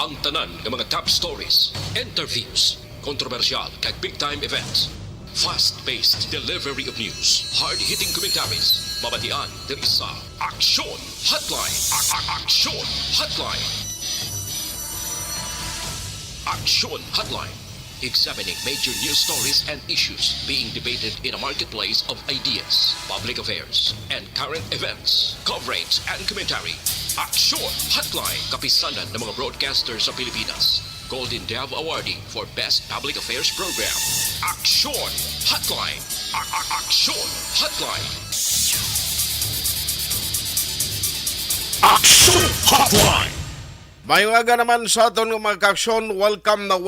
Ang tanan ng mga top stories, interviews, kontrobersyal kag big-time events. Fast-paced delivery of news, hard-hitting commentaries, mabatian diri sa Aksyon Hotline. Aksyon Hotline. Aksyon Hotline. Examining major news stories and issues being debated in a marketplace of ideas, public affairs, and current events. Coverage and commentary. Aksyon Hotline. Kapisanan ng mga broadcasters sa Pilipinas. Golden Dove Awarding for Best Public Affairs Program. Aksyon Hotline. Aksyon Hotline. Aksyon Hotline. Mayong aga naman sa aton mga ka-aksyon, welcome na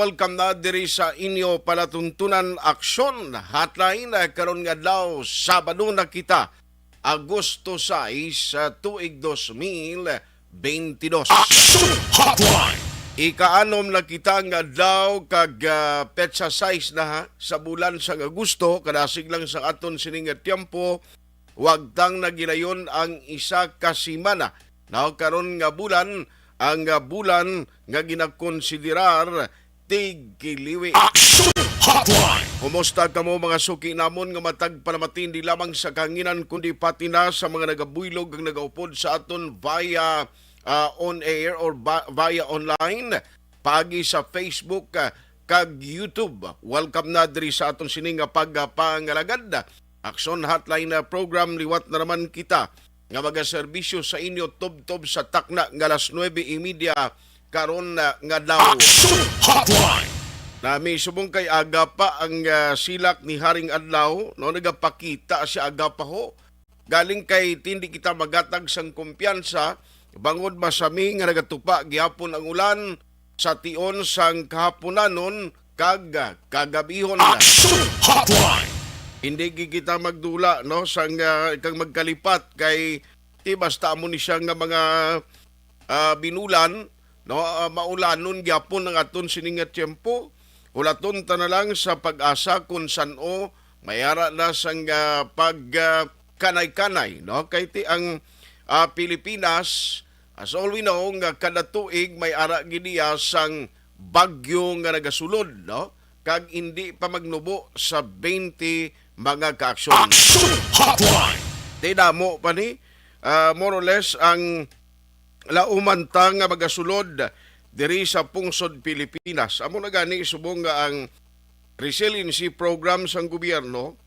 diri sa inyo palatuntunan Aksyon Hotline. Karon nga daw Sabado na kita, Agosto 6, tuig 2022. Aksyon Hotline. Ikaanom na kita nga daw kag petsa 6 na ha, sa bulan sa Agosto, kadasig lang sa aton sining tiempo, wagtang na ginayon ang isa ka semana. Now karon nga bulan, ang bulan nga ginakonsiderar tigiliwi. Aksyon Hotline. Kumusta ka mo mga suki namon nga matag panamatin di lamang sa kanginan kundi pati na sa mga nagabuylog ang nagaupod sa aton via on air or via online pagi sa Facebook kag YouTube. Welcome na diri sa aton sining nga pagpangalagad. Aksyon Hotline program liwat na naman kita nga magaserbisyo sa inyo tob-tob sa takna nga alas 9:30 karon nga daw. Aksyon Hotline. Nami subong kay aga pa ang silak ni Haring Adlaw, no, nagapakita siya aga pa ho. Galing kay tindi kita magatag sang kumpiyansa, bangod masami nga nagatupa gihapon ang ulan sa tion sang kahaponanon kag kagabihon na. Aksyon Hotline. Hindi kita magdula no sang kang magkalipat kay ti basta mo ni siya nga mga binulan no maulanon gyapon ang aton sining nga tiempo. Ulaton ta na lang sa pag-asa kung sano mayara na sang pag kanay-kanay no kay ti ang Pilipinas as all we know nga kada tuig may ara gidiya sang bagyo nga nagasulod no kag hindi pa magnubo sa 20 mga ka-aksyon. Aksyon Hotline. Tidamo pa ni more or less ang laumantang nga magasulod diri sa pungsod Pilipinas. Amo na gani subong nga ang resiliency program sang gobyerno.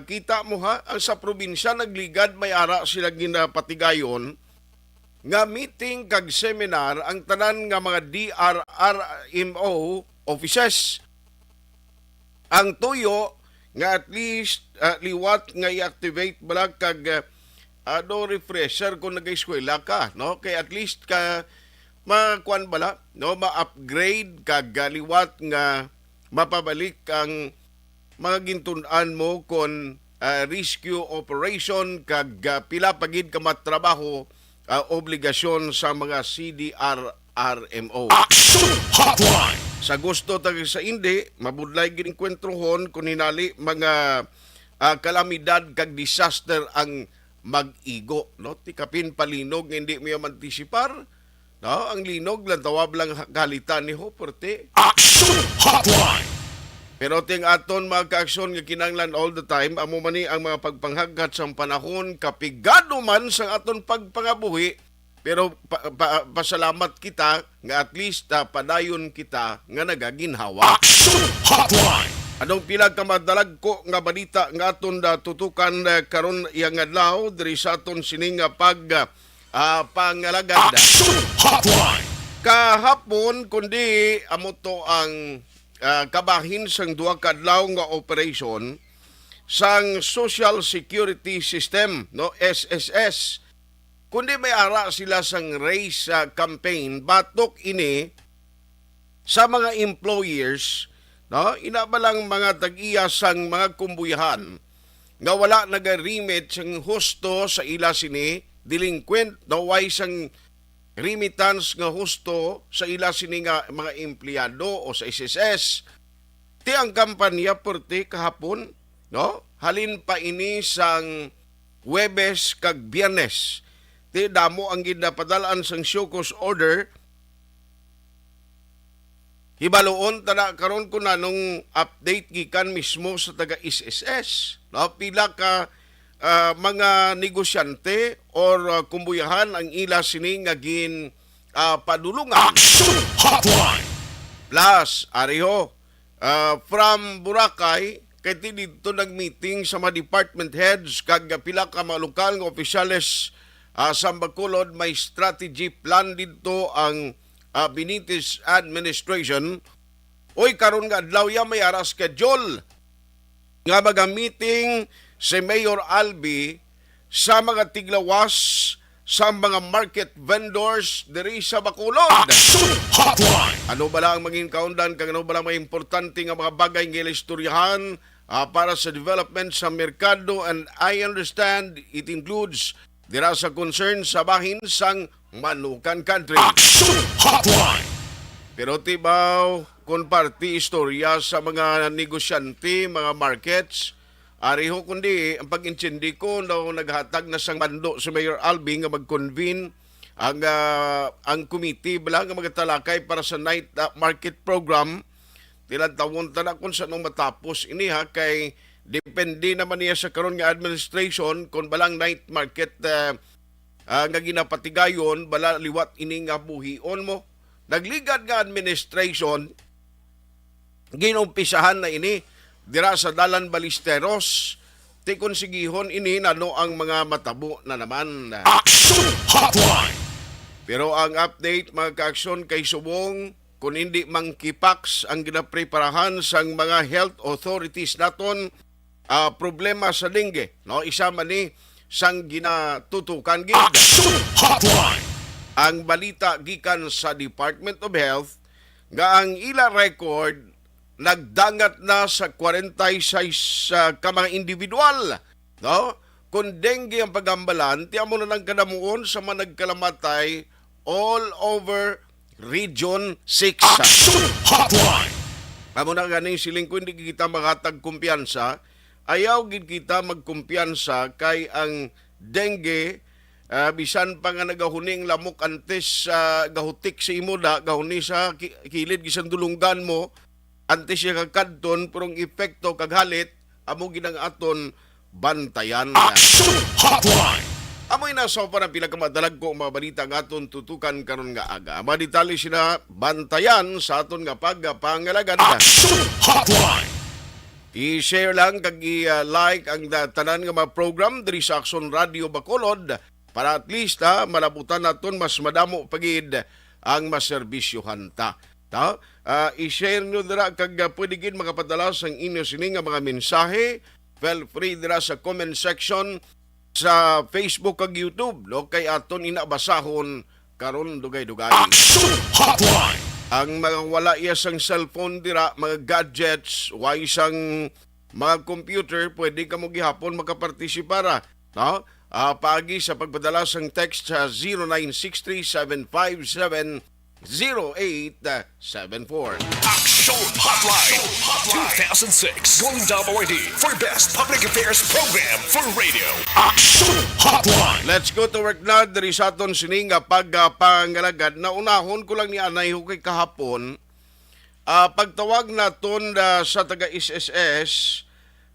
Kita mo ha, ang sa probinsya nagligad may ara sila ginapatigayon nga meeting kag seminar ang tanan nga mga DRRMO offices. Ang tuyo nga at least liwat nga i-activate bala kag refresher kung nag-eskwela ka no kay at least ka makuan bala no ma-upgrade kag liwat nga mapabalik ang mga gintun-an mo kon rescue operation kag pila pagid ka matrabaho obligasyon sa mga CDRRMO. Aksyon Hotline. Sa gusto tag sa indi, mabudlay ginikwentrohon kung hinali mga kalamidad kag disaster ang mag-igo. No? Tikapin palinog, hindi mo yung antisipar. No? Ang linog, lantawab lang galitan ni Hoporte. Aksyon Hotline. Pero ting aton mga ka-aksyon nga kinanglan all the time, amo man ni ang mga pagpanghagat sa panahon, kapigado man sa aton pagpangabuhi, pero pasalamat kita nga at least padayon kita nga nagaginhawa. Aksyon Hotline. Anong pila ka madalag ko nga balita nga aton tutukan karon iyang adlaw diri sa aton sining pangalagad. Aksyon Hotline. Kahapon kundi amo to ang kabahin sang duha ka adlaw nga operation sang Social Security System no SSS. Kundi may ara sila sang race campaign, batok ini sa mga employers, no? Inabalang mga tag-iya sang mga kumbuyahan nga wala naga-remit sang husto sa ila sini, delinquent, no? Way sang remittance nga husto sa ila sini nga mga empleyado o sa SSS. Ti ang kampanya porte kahapon, no? Halin pa ini sang Huwebes kag Biyernes. Ti damo ang ginapadalaan sang show cause order Hibaloon tada karon ko na nung update gikan mismo sa taga SSS. No, pila ka mga negosyante or kumbuyahan ang ila sini nga padulungan. Action Hotline. Plus, ariho, from Boracay, kay dito nag-meeting sa mga department heads kag pila ka mga lokal nga opisyales sa Bacolod, may strategy plan dito ang Benitez administration. Oy, karon nga adlaw ya may ara schedule nga maga-meeting si Mayor Albi sa mga tiglawas sa mga market vendors diri sa Bacolod. Action Hotline. Ano ba lang ang maging kaundan kag ano ba lang mga importante nga mga bagay nga istoryahan para sa development sa merkado, and I understand it includes dira sa concern sa bahin sang Manukan Country. Action Hotline. Pero tibaw kung party istorya sa mga negosyante, mga markets, ariho kundi ang pag-intindi ko daw naghatag na sang mando sa Mayor Albi nga mag-convene ang committee bala nga magatalakay para sa night market program. Tilang tawon na kung saan matapos ini kay depende naman niya sa karon nga administration kung balang night market nga ginapatigayon bala liwat ini nga buhion mo. Nagligad nga administration ginumpisahan na ini dira sa Dalan Balisteros, ti konsigihon ini nano ang mga matabo na naman. Action Hotline. Pero ang update mga ka-aksyon kay subong kung hindi mangkipaks ang ginapreparahan sang mga health authorities naton problema sa dengue. No, isa man ni sang ginatutukan gid. Action Hotline. Ang balita gikan sa Department of Health nga ang ila record nagdangat na sa 46 ka mga individual. No? Kung dengue ang pagambalan, tiyan mo na ng kanamuon sa mga nagkalamatay all over Region 6. Action Hotline. Amo na ganing siling kung hindi kita maghatag kumpiyansa, ayaw gid kita magkumpiyansa kay ang dengue bisan pa nga nagahuning lamok antes gahutik sa imo gahuni sa kilid gisang dulunggan mo antes siya kakadton purong epekto kaghalit amo ginang aton bantayan. Action Hotline. Amoy na so para pila ka madalag ko mga balita nga aton tutukan karon nga aga. Maditali sila bantayan sa aton nga pagpangalagad. Action Hotline. I-share lang kag i-like ang tanan nga mga program diri sa Action Radio Bacolod para at least malabutan naton mas madamo pagid ang maserbisyohan ta. I-share nyo dira kag pwede gid makapadala sang inyo sini nga mga mensahe. Feel free dira sa comment section sa Facebook kag YouTube. No? Kay aton inabasahon karon dugay-dugay. Action Hotline. Ang mga wala iya sang cellphone dira, mga gadgets, way sang mga computer, pwede ka mo gihapon makapartisipara. No? Pagi sa pagpadala sang text sa 0963-757-0874. Action Hotline. 2006 Golden Dome Awardee for Best Public Affairs Program for Radio. Action Hotline. Let's go to work na diri sa aton sini nga pagpangalagad. Naunahon ko lang ni anay kay kahapon. Pagtawag naton sa taga SSS,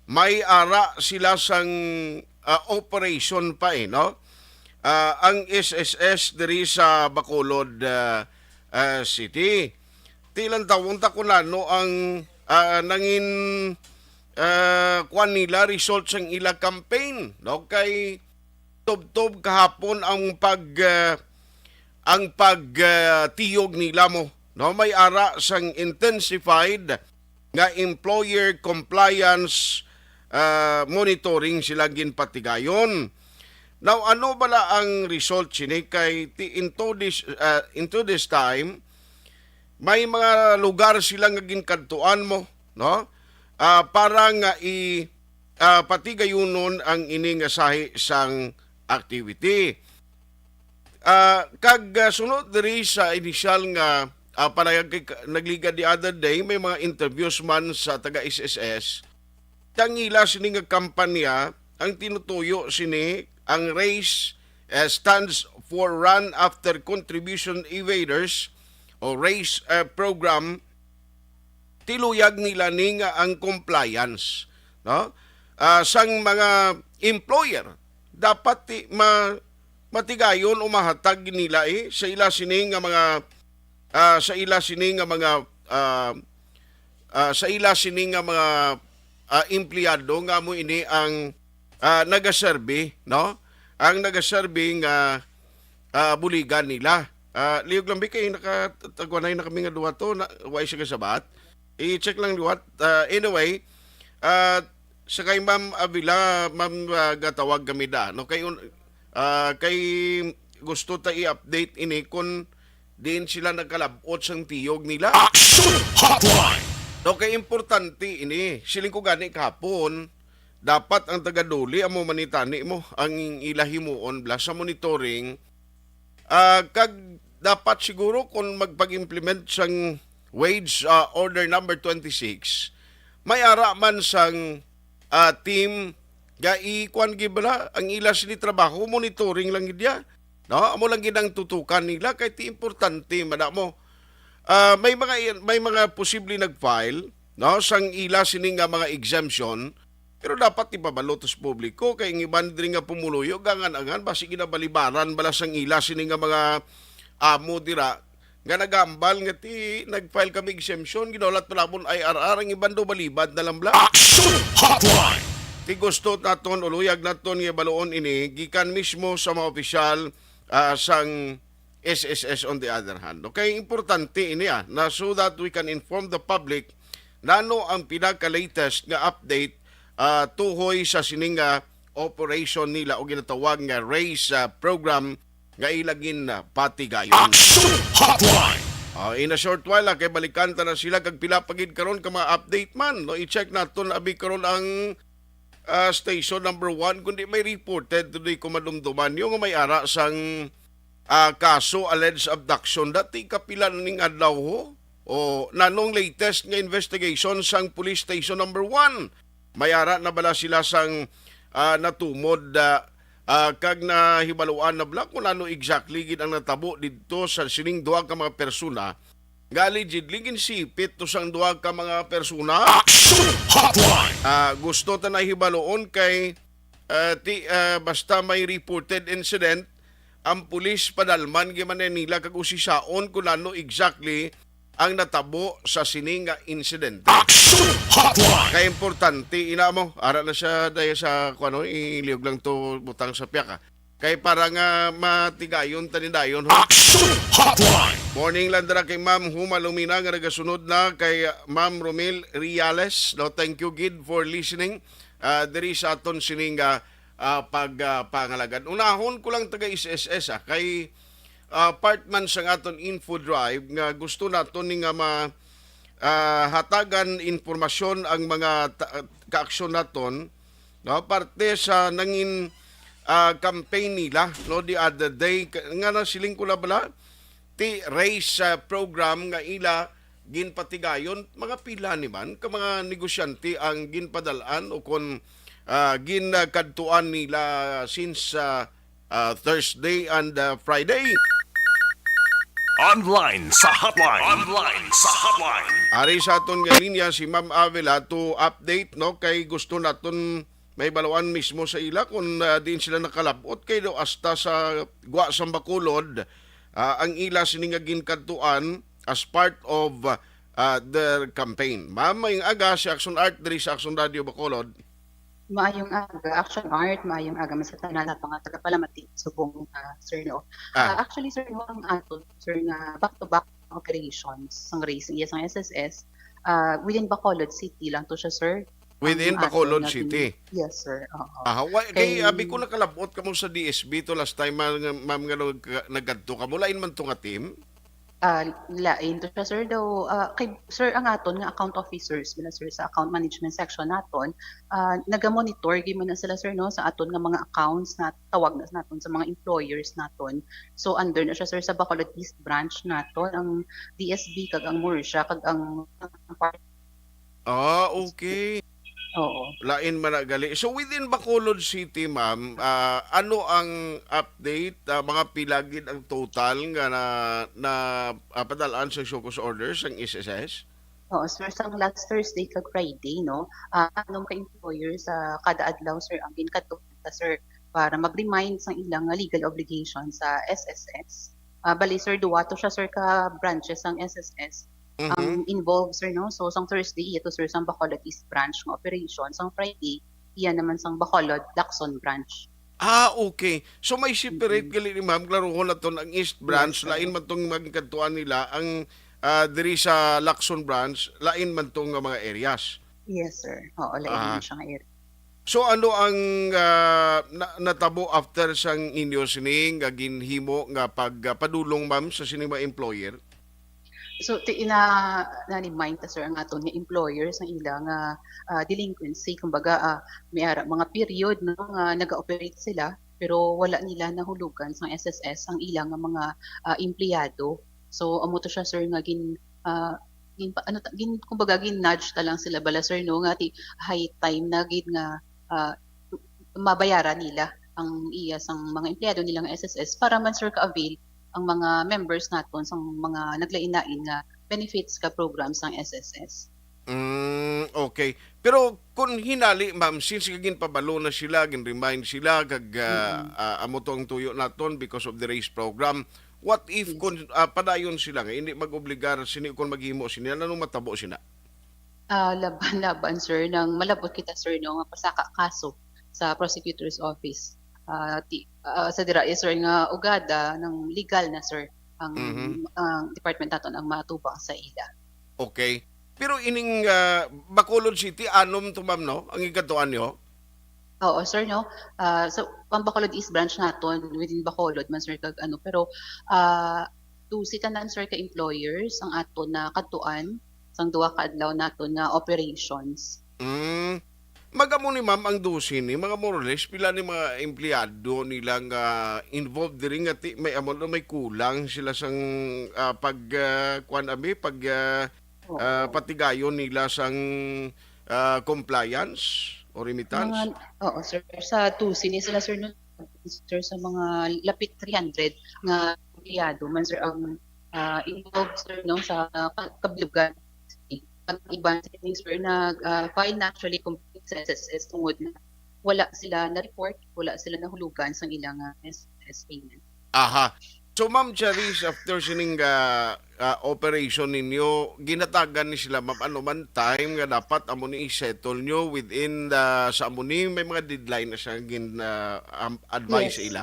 may ara sila sang operation pa no? Ang SSS diri sa Bacolod City. Tilang tawon ta ko na no ang nangin kuan nila results ang ila campaign no kay tob-tob kahapon ang pagtiyog nila mo no may ara sang intensified nga employer compliance monitoring sila ginpatigayon. Now ano bala ang result sini kay into this time may mga lugar sila nga ginkantuan mo no para nga patigayunon ang ini nga sahi sang activity. Kag sunod diri sa initial nga panayag nagligad the other day may mga interviews man sa taga SSS tangila sini nga kampanya ang tinutuyo sini ang RACE stands for Run After Contribution Evaders o RACE program tiluyag nila ning ang compliance, no? Sang mga employer dapat matigayon o mahatag nila sa ila sining nga mga sa ila sining nga mga empleyado nga mo ini ang nagaserbe, no? Ang nagaserbe nga buligan nila. Liog lang kay nakatagwanay na kami nga duwa to na way siya kasabat. I-check lang duwat. Anyway, sa kay Ma'am Avila, Ma'am gatawag kami da. No kay gusto ta i-update ini kung din sila nagkalabot sang tiyog nila. Action Hotline. No kay importante ini, siling ko gani kahapon, dapat ang taga-duli amo manitani mo ang ilahimuon bla sa monitoring. Kag dapat siguro kung magpag-implement sang wage order number 26, may ara man sang team ga ikuan gibala ang ilas ni trabaho monitoring lang gidya, no? Amo lang gid ang tutukan nila kay ti importante madamo. May mga posible nag-file, no, sang ila sini nga mga exemption, pero dapat ipabalot sa publiko kay ang iban diri nga pumuluyo gangan-angan basi ginabalibaran bala sang ila sini nga mga amo dira nga nagambal nga ti nag-file kami exemption ginolat palabon IRR ang iban do balibad na lang bla. Action Hotline. Ti gusto naton uluyag naton nga baloon ini gikan mismo sa mga opisyal sang SSS on the other hand. Okay, importante ini na so that we can inform the public nano ang pinaka-latest nga update tuhoy sa sininga operation nila o ginatawag nga race program nga ilagin na patigayon. Action Hotline. In a short while, kay balikan ta na sila kag pila pagid karon ka mga update man. No, i-check naton abi karon ang station number 1 kundi may reported today kumadumduman yung may ara sang kaso alleged abduction dati kapila ning adlaw ho o nanong latest nga investigation sang police station number 1 may ara na bala sila sang natumod kag nahibaluan na bala kung ano exactly gid ang natabo didto sa sining duha ka mga persona nga allegedly ginsipit to sang duha ka mga persona. Action Hotline. Gusto ta na hibaloon kay basta may reported incident ang pulis padalman giman nila kag usisaon kung ano exactly ang natabo sa sining nga incident. Action Hotline. Kay importante ina mo ara na siya daya sa kuno iliog lang to butang sa piaka. Kay para nga matigayon tanindayon ho. Action Hotline. Morning lang dara kay Ma'am Huma Lumina nga nagasunod na kay Ma'am Romel Riales. No, thank you gid for listening. Diri sa aton sining pagpangalagan. Unahon ko lang taga SSS kay part man sa aton info drive nga gusto naton ni nga hatagan informasyon ang mga kaaksyon naton, no, parte sa nangin campaign nila, no, the other day nga na siling ko na bala ti race program nga ila ginpatigayon mga pila ni man ka mga negosyante ang ginpadalan o kon ginakadtuan nila since Thursday and Friday. Online sa hotline. Online sa hotline. Ari sa aton nga linya si Ma'am Avila to update, no, kay gusto naton may baluan mismo sa ila kung din sila nakalabot kay do hasta sa Gwa sa Bacolod ang ila sininga ginkadtuan as part of their campaign. Ma'am, mayong aga si Action Art diri sa Action Radio Bacolod. Maayong aga, Action Art, maayong aga masatanan at mga tagapalamati subong sir no. Actually sir no ang aton sir nga back-to-back operations sang race iya sang SSS within Bacolod City lang to siya sir. Within Bacolod City. Yes sir. Oo. Kay abi ko nakalabot kamo sa DSB to last time ma'am nga nagadto ka mulain man to nga team. Lain to siya sir daw kay sir ang aton nga account officers bila sir sa account management section naton naga-monitor gyud na sila sir no sa aton nga mga accounts na tawag na naton sa mga employers naton. So under na siya sir sa Bacolod East branch naton ang DSB kag ang Murcia kag ang Okay. Oo. Lain man na gali. So within Bacolod City, ma'am, ano ang update, mga pilagid ang total nga na padalaan sa Shokos orders ang SSS? Oo, sir, sang last Thursday kag Friday, no, anom ka employer sa kada adlaw, sir, ang ginkato sir, para mag-remind sang ilang nga legal obligation sa SSS. Bali, sir, duwa to siya, sir, ka branches ang SSS Mhm. ang involved, sir, no. So, sang Thursday, ito, sir, sang Bacolod East Branch ng operation. Sang Friday, iyan naman sang Bacolod, Lacson Branch. Okay. So may separate Mm. gali ni ma'am klaro ko na ton ang East Branch Yes, lain sir. man tong magkantuan nila ang diri sa Lacson Branch lain man tong mga areas. Yes, sir. Oo, lain naman Ah, siya nga area. so ano ang natabo after sang inyo sining nga ginhimo nga pagpadulong ma'am sa sining mga employer? So na-remind ta, sir, ang aton nga employers ang ilang delinquency, kumbaga may ara mga period, no, nga naga-operate sila pero wala nila nahulugan sa SSS ang ilang nga mga empleyado. So amo to siya, sir, nga gin kumbaga gin-nudge ta lang sila bala, sir, no, nga ti high time na gid nga ah, mabayaran nila ang iya sang mga empleyado nilang SSS para man, sir, ka-avail ang mga members naton sang mga naglain-lain nga benefits ka programs sang SSS. Okay. Pero kung hinali ma'am since gin pabalo na sila gin remind sila kag Mm. amo to ang tuyo naton because of the race program. What if Yes. kung padayon sila nga hindi mag-obligar sini kung maghimo sila nanong matabo sila? Laban-laban, sir, ng malabot kita, sir, no, nga pasaka kaso sa prosecutor's office. Sa dira is, sir, nga ugada ng legal na, sir, Mhm. ang department naton ang matubang sa ila. Okay. Pero ining Bacolod City anom to ma'am no ang igatuan nyo? Oo, sir, no. So ang Bacolod East Branch naton within Bacolod man, sir, kag ano, pero si tanan, sir, ka employers ang aton na katuan sang duwa ka adlaw naton nga operations. Mm. Magamo ni ma'am ang dusin ni mga more or less pila ni mga empleyado nilang involved diri nga may amo na may kulang sila sang pag kuan abi pag Oo. patigayon nila sang compliance or remittance. Mga Oo, sir, sa tusin sila, sir, no, sir, sa mga lapit 300 nga empleyado man, sir, ang involved, sir, no, sa kabilugan. Ang iban sila, sir, file na actually complete sa SSS tungod na wala sila na-report, wala sila nahulugan sa ilang SSS payment. Aha. So ma'am Charis, after sining operation ninyo, ginatagan ni sila ma'am ano man time nga dapat amo ni i-settle nyo within sa amo ni may mga deadline na siya gin advice sa Yes. ila.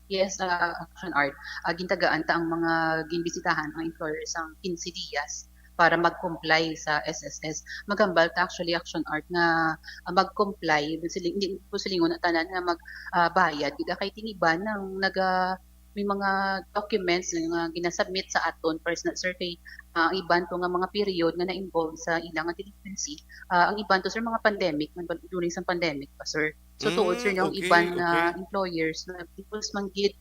Yes, Action Art. Gintagaan ta ang mga ginbisitahan ang employers ang 15 días para mag-comply sa SSS. Magambal ta actually, Action Art, nga mag-comply hindi po silingon na tanan nga magbayad kita kay tiniban ng may mga documents nga ginasubmit sa aton personal survey. Ang iban to nga mga period nga na-involve sa ilang nga delinquency. Ang iban to, sir, mga pandemic during sa pandemic pa, sir. So tuod, sir, yung Okay, iban okay. nga employers na people's manggid,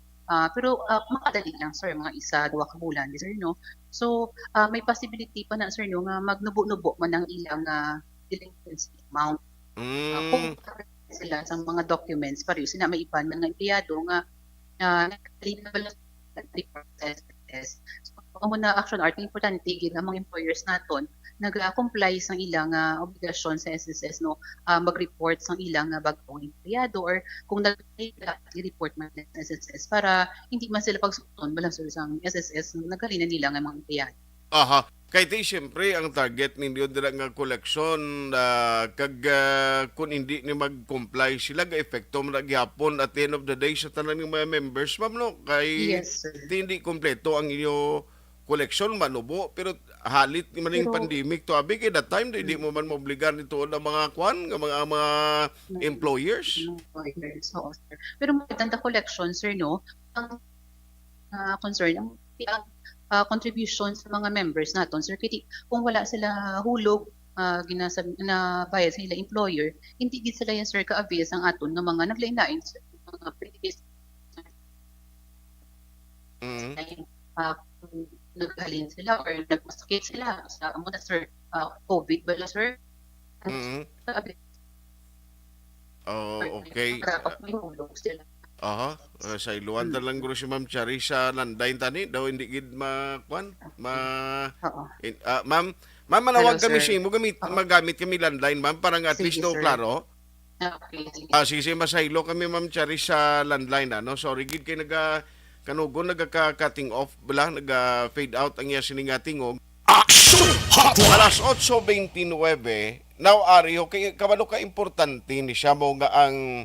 pero makadali lang, sir, mga isa duwa ka bulan, sir, no. So may possibility pa na, sir, no, nga magnubo-nubo man ang ilang delinquency amount. Kung Mm, sila sa mga documents pareho sila may iban man nga empleyado nga nagkalinaw process. So amo na, Action Art, importante gid ang mga employers naton nag-comply sa ilang obligasyon sa SSS, no, mag-report sa ilang bagong empleyado or kung nag-report man sa SSS para hindi man sila pagsukton balang sa isang SSS nagalina nila nga mga empleyado. aha. Kay ti siyempre ang target ninyo dira nga koleksyon kag kung hindi ni mag-comply sila ga epekto man gyapon at the end of the day sa tanan ng mga members ma'am no kay Yes, sir. di hindi kompleto ang inyo koleksyon manubo pero halit ni maning Pero pandemic to abi kay that time di mo man maobligar nito ang mga kwan nga mga employers. employers, oo, sir. Pero maganda collection, sir, no, ang concern ang contribution sa mga members naton, sir, kiti kung wala sila hulog na bayad sa ilang employer, hindi gid sila yan, sir, ka-avail ang aton nga mga naglain-lain, sir, mga previous Mm. kung naghalin sila or nagmasakit sila sa amo na, sir, COVID bala, sir, Mm. ka-avail, Oh, okay. dapat may hulog sila. Aha, sa iluwan lang guro si Ma'am Charissa Landay tani daw hindi gid ma kwan ma Oo. ma'am Ma'am, manawag Hello, kami sir. siya mo, Oo. magamit kami landline, ma'am, parang at least Sige, no, sir. klaro. Okay, sige. Sige, masaylo kami, ma'am Charis, sa landline, ano? Sorry, gid kay kanugon, nagka-cutting off, bala, nag-fade out ang iya siningatingog. Action Hotline. Alas 8:29, now, Ari, okay, kabalo ka importante ni siya mo nga ang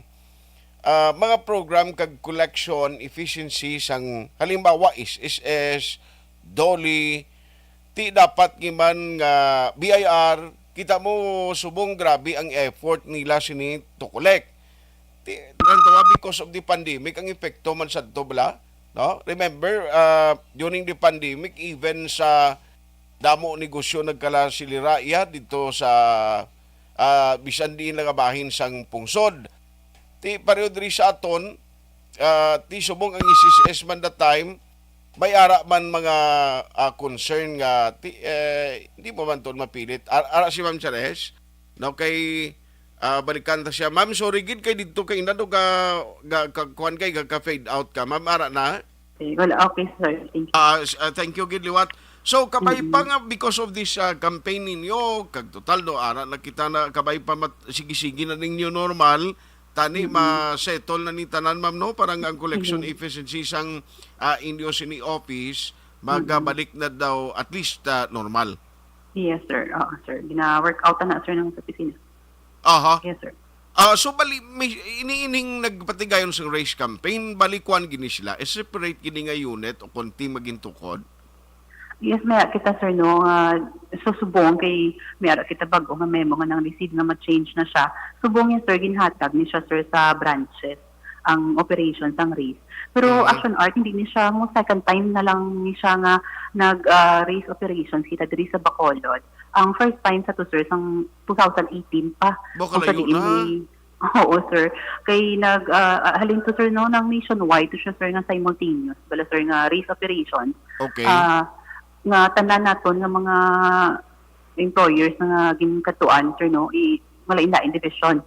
mga program kag collection efficiency sang halimbawa is SS, Dolly, ti dapat giman nga BIR, kita mo subong grabe ang effort nila sini to collect. Tantawa because of the pandemic ang epekto man sadto bala, no? Remember during the pandemic even sa damo negosyo nagkala siliraya dito sa bisan di nagabahin sang pungsod. Ti pareho diri sa aton ti subong ang ICCS man that time may ara man mga concern nga hindi mo man ton mapilit ara si Ma'am Chares no kay balikan ta siya ma'am sorry gid kay didto kay nado kuan kay ka fade out ka ma'am ara na. Okay, wala, okay, sir. Thank you. Thank you gid liwat. So kabay pa nga because of this campaign ninyo kag total no ara nakita na kabay pa sige-sige na ninyo normal tani ma-settle na ni tanan ma'am no parang ang collection efficiency sang inyo sini office magabalik na daw at least normal. Yes, sir. Oo, sir. Gina-work out na, sir, ng sa opisina. Aha. Yes, sir. So bali may iniining nagpatigayon sa race campaign balikwan gini sila separate gini nga unit o konti magintukod. Yes, may kita, sir, no, susubong kay may ara kita bago nga memo nga nang receive nga ma-change na siya. Subong yun, sir, ginhatag ni siya, sir, sa branches ang operations ang race. Pero Action Art, hindi ni siya mo second time na lang ni siya nga nag-race operations kita diri sa Bacolod. Ang first time sa to, sir, sang 2018 pa. Baka Kung sa layo diin na. ni- Oo, sir. Kay halin to, sir, no, nang nationwide to siya, sir, nga simultaneous. Bala, sir, nga race operations. Okay. Nga tanan naton nga mga employers nga ginkatuan, sir, no, malain-lain division.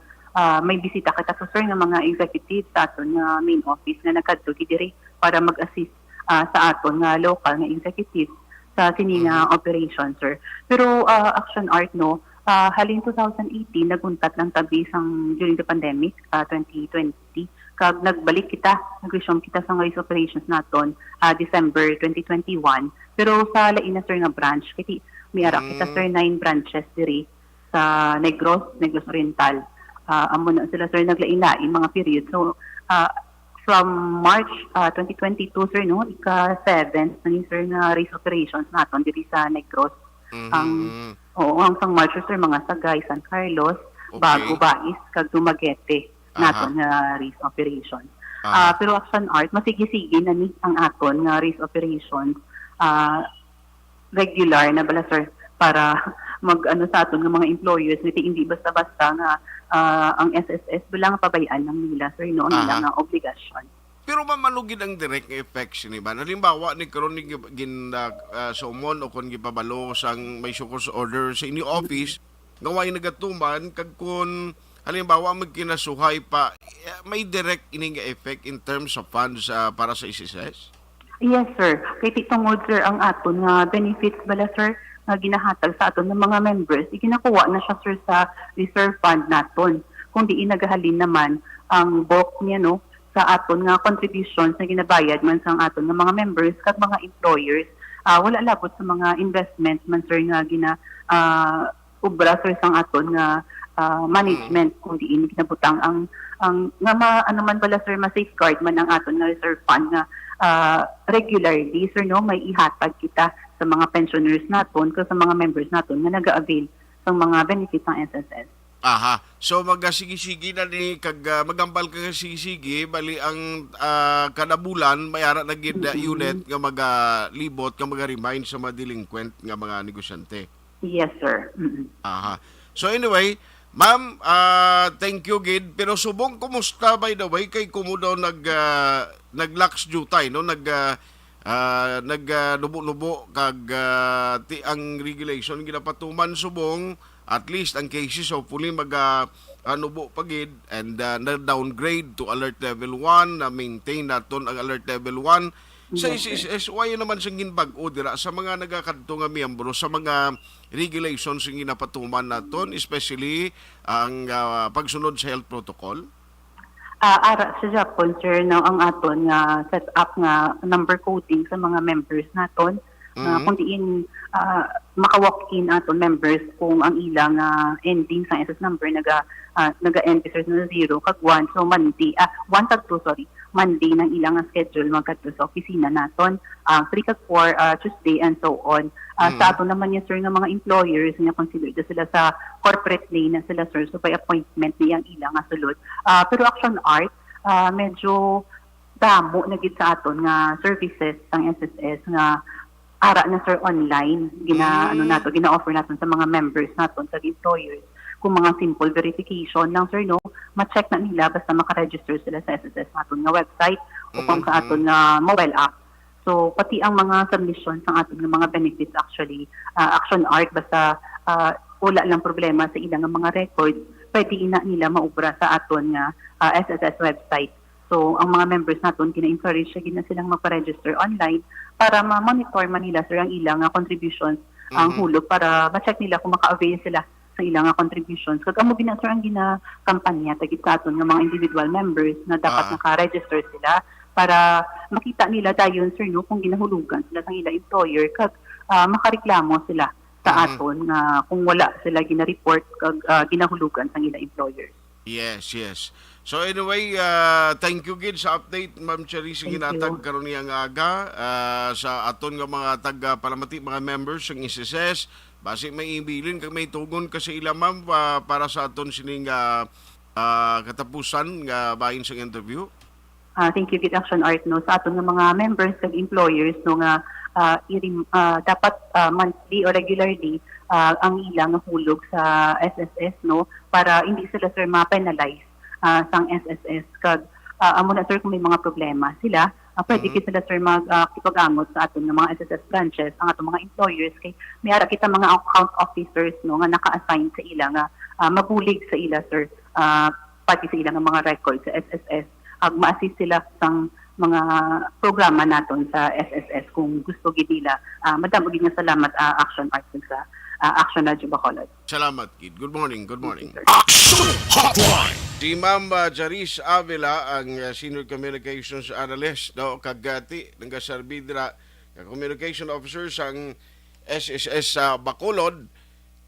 May bisita kita, sir, nga mga executives sa aton nga main office nga nagkadto diri para mag-assist sa aton nga local nga executives sa sini nga operation, sir. Pero Action Art, no, halin 2018 naguntat ng tabi sang during the pandemic 2020 kag nagbalik kita nag-resume kita sa race operations naton December 2021 pero sa lain na, sir, nga branch kiti may ara kita, sir, 9 branches diri sa Negros Oriental. Amo na sila, sir, naglain-lain mga period. So from March 2022, sir, no, ika-7 na ni, sir, nga race operations naton diri sa Negros. Ang hanggang March, sir, mga Sagay, San Carlos, Okay. Bago, Bais, kag Dumaguete naton nga race operations. Pero Action Art, masigi-sige na ni ang aton nga race operations regular na bala, sir, para mag-ano sa aton nga mga employers hindi basta-basta nga ang SSS bilang pabayaan lang nila, sir, no, ang nila nga obligasyon. Pero mamanugid ang direct effects ni ba? Halimbawa ni karon ni sumon o kon gipabalo sang may sukos order sa inyo office gaway nagatuman kag kun halimbawa magkinasuhay pa may direct ining effect in terms of funds para sa SSS? Yes, sir. Kay titungod, sir, ang aton nga benefits bala, sir, nga ginahatag sa aton ng mga members, iginakuha na siya, sir, sa reserve fund naton. Kung di inagahalin naman ang bulk niya, no, sa aton nga contributions na ginabayad man sa aton nga mga members kag mga employers, wala labot sa mga investments man, sir, nga ubra, sir, sa aton nga management kung di ini ginabutang ang nga ano man bala, sir, ma-safeguard man ang aton nga reserve fund nga regularly, sir, no, may ihatag kita sa mga pensioners naton kag sa mga members naton nga naga-avail sa mga benefits ng SSS. Aha. So magasigi-sigi na ni kag magambal ka sige bali ang kada bulan may ara na gid unit nga magalibot nga maga-remind sa mga delinquent nga mga negosyante. Yes, sir. Aha. So anyway, ma'am, thank you gid pero subong kumusta by the way kay kumo daw naglax jutay no nagnubo-nubo kag ti ang regulation ginapatuman subong at least ang cases hopefully nubo pagid and na downgrade to alert level 1 na maintain naton ang alert level 1 Sa Yes, sir. SSS, why naman siyang ginbag-o dira sa mga nagakadto nga miyembro sa mga regulations yung ginapatuman naton, especially ang pagsunod sa health protocol? Ara sa Japan, sir, no, ang aton nga set up nga number coding sa mga members naton, kung diin maka-walk-in aton members kung ang ilang ending sa SS number naga-end sir na 0 kag 1, so Monday 1 kag 2, sorry, Monday ng ilang schedule magkadto sa opisina naton, 3 kag 4 Tuesday and so on. Sa ato naman yan, sir, ng mga employers na consider sila sa corporate lane na sila, sir, so by appointment niyang ilang sulod. Pero Action Art, medyo damo na gid sa aton nga services ng SSS nga ara na, sir, online gina-offer naton sa mga members naton sa employers. Kung mga simple verification lang, sir, no, ma-check na nila basta maka-register sila sa SSS naton nga website o kung sa aton nga mobile app. So, pati ang mga submissions ng ating mga benefits actually, Action Art, basta wala lang problema sa ilang mga records, pwede ina nila maubra sa aton nga SSS website. So, ang mga members naton, kina-encourage na silang magpa-register online para ma-monitor man nila, sir, ang ilang contributions, ang hulog, para ma-check nila kung maka-avail sila sa ilang contributions. Kag amo gina, sir, ang gina-kampanya tagit sa aton nga mga individual members na dapat naka-register sila para makita nila dayon, sir, no, kung ginahulugan sila sa ilang employer kag makareklamo sila sa aton na kung wala sila gina-report kag ginahulugan sa ilang employers. Yes, yes. So anyway, thank you gid sa update, Ma'am Charisse, Thank ginatag you. karon niyang aga sa aton nga mga taga-palamati, mga members ng SSS. Basi may ibilin kag may tugon ka sa ila, ma'am, para sa aton sining katapusan nga bahin sa interview. Thank you, Gid Action Art, no, sa aton nga mga members kag employers, no, nga dapat monthly or regularly ang ilang hulog sa SSS, no, para hindi sila, sir, ma-penalize sang SSS kag amo na, sir, kung may mga problema sila, pwede sila, sir, magkipag-amot sa aton nga mga SSS branches, ang atong mga employers, kay may ara kita mga account officers, no, nga naka-assign sa ila nga mabulig sa ila, sir, pati sa ila nga mga records sa SSS, ma-assist sila sang mga programa naton sa SSS kung gusto gid nila. Madamo gid nga salamat, Action Art, sa Action Radio Bacolod. Salamat, kid. Good morning, good morning. Action Hotline. Si Ma'am Charisse Avila, ang Senior Communications Analyst, no, kagati ng Sarbidra, Communication Officer sang SSS sa Bacolod.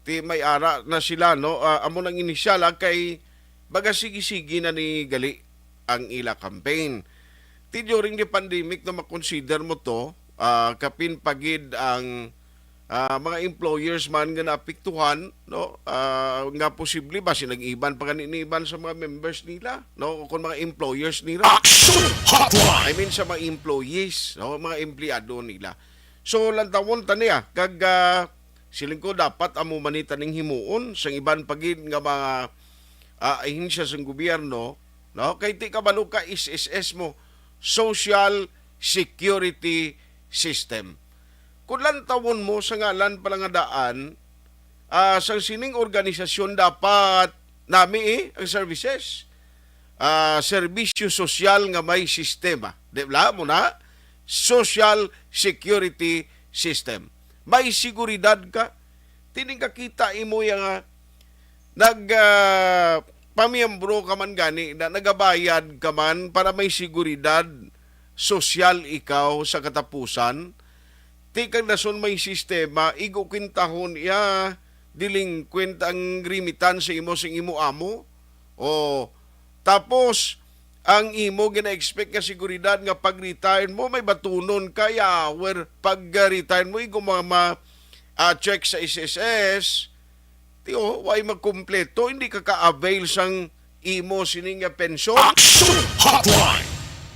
Ti may ara na sila, no, amo nang inisyala kay baga sige-sige na ni gali ang ila campaign. Ti during the pandemic na makonsider mo to, kapin pagid ang mga employers man nga naapektuhan, no, nga posible ba sinag-iban pa kaniniban sa mga members nila, no, kung mga employers nila, Action Hotline. I mean sa mga employees, no, mga empleyado nila. So lantawon taniya kag siling ko dapat amo manita ning himuon sa iban pagid nga mga ahinsya sa gobyerno, no, kay ti kabalo ka SSS mo, Social Security System. Kung lantawon mo sa ngalan pala nga daan, sa sining organisasyon dapat nami ang services. Serbisyo sosyal nga may sistema. Dibla mo na? Social Security System. May seguridad ka. Tining kakita imo yung pamiyembro ka man gani na nagabayad ka man para may seguridad sosyal ikaw sa katapusan. Tikang nason may sistema, igo kwintahon iya delinquent ang rimitan sa imo sing imo amo. O tapos ang imo gina-expect nga seguridad nga pag-retire mo may batunon kaya where pag-retire mo igo check sa SSS. Tiyo, way magkumpleto, hindi ka ka-avail sang imo sining nga pensyon. Action Hotline.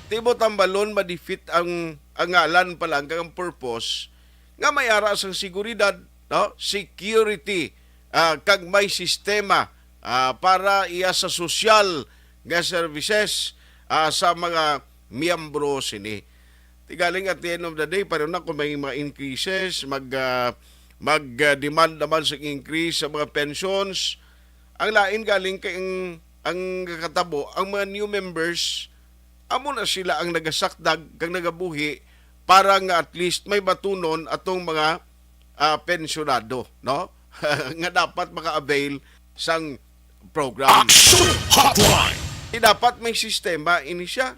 Tibo tambalon ma-defeat ang ngalan pa lang kang purpose nga may ara sang seguridad, no, security, kag may sistema para iya sa social nga services sa mga miyembro sini. Tigaling at the end of the day, pareho na kung may mga increases, mag-demand naman sa increase sa mga pensions. Ang lain galing kay ang katabo, ang mga new members, amo na sila ang nagasakdag kang nagabuhi para nga at least may batunon atong mga pensyonado, no? Nga dapat maka-avail sang program. Action Hotline. Dapat may sistema ini siya.